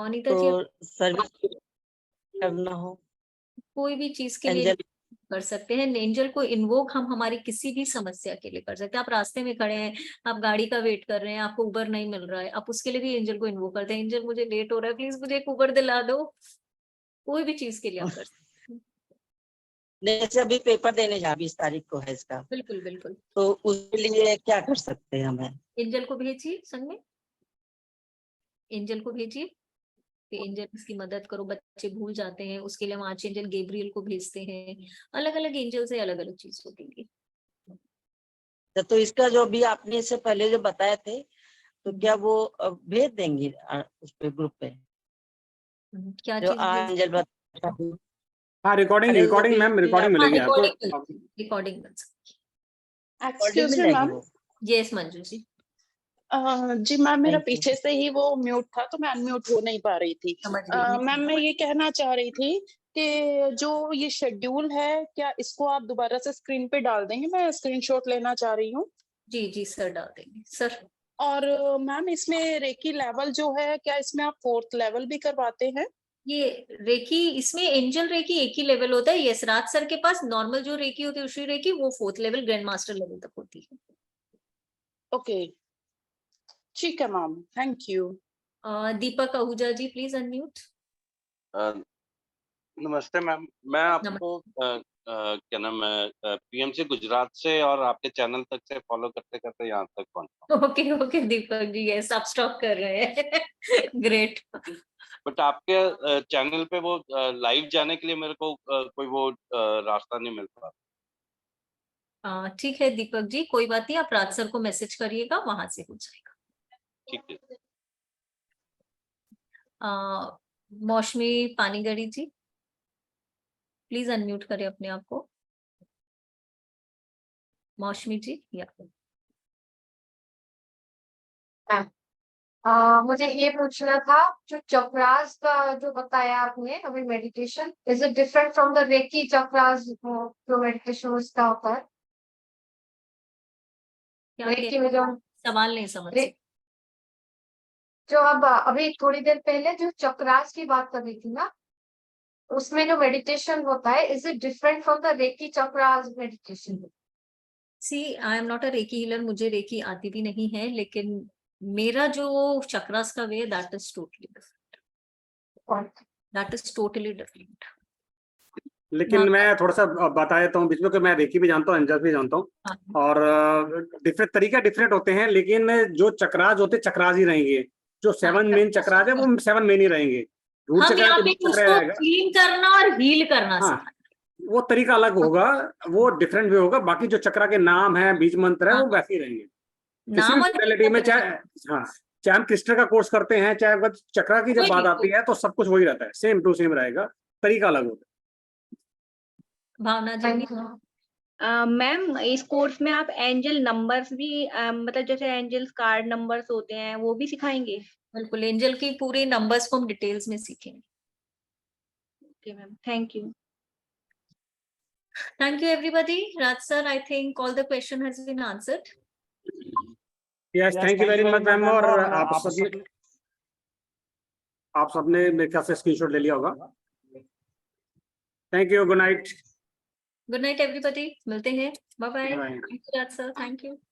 नीता जी तो सर्विस करना हो कोई भी चीज के लिए एंजल कर सकते हैं। एंजल को इन्वोक हम हमारी किसी भी समस्या के लिए कर सकते हैं। आप रास्ते में खड़े हैं, आप गाड़ी का वेट कर रहे हैं, आपको उबर नहीं मिल रहा है, आप उसके लिए भी एंजल को इन्वोक करते हैं, एंजल मुझे लेट हो रहा है, प्लीज मुझे एक उबर दिला दो। कोई भी चीज के लिए आप कर सकते हैं। जैसे अभी पेपर देने जा 20 तारीख को है इसका, बिल्कुल बिल्कुल। तो उसके लिए क्या कर सकते हैं हमें? एंजल को भेजिए संग में, एंजल को भेजिए कि एंजल इसकी मदद करो, बच्चे भूल जाते हैं, उसके लिए हम आर्च एंजल गैब्रियल को भेजते हैं। अलग अलग एंजल से अलग अलग चीजों के लिए। तो इसका जो भी आपने इससे पहले जो बताए थे, तो क्या वो भेज देंगी उस पे ग्रुप पे क्या जो चीज? एंजल बता? हाँ रिकॉर्डिंग मैम, रिकॉर्डिंग मिलेगी आपको। रिकॉर्डिंग कर सकती। Excuse me ma'am. Yes Manju ji. जी मैम, मेरा Thank you. पीछे से ही वो म्यूट था तो मैं अनम्यूट हो नहीं पा रही थी। समझ गई। मैम मैं ये कहना चाह रही थी कि जो ये शेड्यूल है, क्या इसको आप दोबारा से स्क्रीन पे डाल देंगे? मैं स्क्रीनशॉट लेना चाह रही हूँ। जी जी सर डाल देंगे सर। और मैम इसमें रेकी लेवल जो है, क्या इसमें आप 4th लेवल भी करवाते हैं? ये रेकी, इसमें एंजल रेकी एक ही लेवल होता है। यस राज सर के पास नॉर्मल जो रेकी होती है उसी रेकी, वो 4th level grand master level तक होती है। ओके ठीक है ma'am, thank you. Deepak Ahuja ji please unmute. नमस्ते मैम, मैं आपको क्या नाम है पीएमसी गुजरात से और आपके चैनल तक से फॉलो करते करते यहाँ तक पहुंचा। Okay okay Deepak ji, yes आप स्टॉप कर रहे हैं। ग्रेट। बट आपके चैनल पे वो लाइव जाने के लिए मेरे को कोई वो रास्ता नहीं मिल पा। ठीक है दीपक जी, कोई बात नहीं, आप राज सर को मैसेज करिएगा, वहां से हो जाएगा। ठीक है। मौसमी पानीगड़ी जी, प्लीज अनम्यूट करें अपने आप को। मौसमी जी, या मुझे ये पूछना था, जो चक्रास का जो बताया आपने अभी meditation, is it different from the reiki chakras जो मेडिटेशन उसका होता है? क्या रेकी में जो सवाल नहीं समझ रे- जो अब अभी थोड़ी देर पहले जो चक्रास की बात कर रही थी ना, उसमें जो मेडिटेशन होता है, is it different from the reiki chakras meditation? See I am not a reiki healer, मुझे रेकी आती भी नहीं है, लेकिन मेरा जो चक्रास का way, that is totally different, that is totally different. लेकिन मैं थोड़ा सा बता देता हूँ बीच में कि मैं रेकी भी जानता हूँ, एंजल भी जानता हूँ, और डिफरेंट तरीके डिफरेंट होते हैं, लेकिन जो चक्रास होते चक्रास ही रहेंगे। जो 7 मेन चक्रास है वो 7 मेन ही रहेंगे। रूट हम चक्र यहाँ तो पे चक्र उसको रहेगा। क्लीन करना और हील करना हाँ, वो तरीका अलग होगा, वो डिफरेंट भी होगा। बाकी जो चक्र के नाम है, बीज मंत्र है, वो वैसे ही रहेंगे किसी भी नाम और मोडेलिटी में। चाहे चाहे हम क्रिस्टल का कोर्स करते हैं, चाहे अगर चक्र की जब बात आती है तो सब कुछ वही रहता है, सेम टू सेम रहेगा, तरीका अलग होता है। भावना जी, मैम इस कोर्स में आप एंजल नंबर्स भी मतलब जैसे एंजल्स कार्ड नंबर्स होते हैं वो भी सिखाएंगे? बिल्कुल, एंजल की पूरी नंबर्स को हम डिटेल्स में सीखेंगे। Okay ma'am, thank you. Thank you everybody. Raj sir, I think all the question has been answered. Yes, thank you very much ma'am. और आप सबने मेरे ख्याल से स्क्रीनशॉट ले लिया होगा। Thank you, good night. Good night everybody. मिलते हैं, bye bye. Bye. Thank you Raj sir, thank you.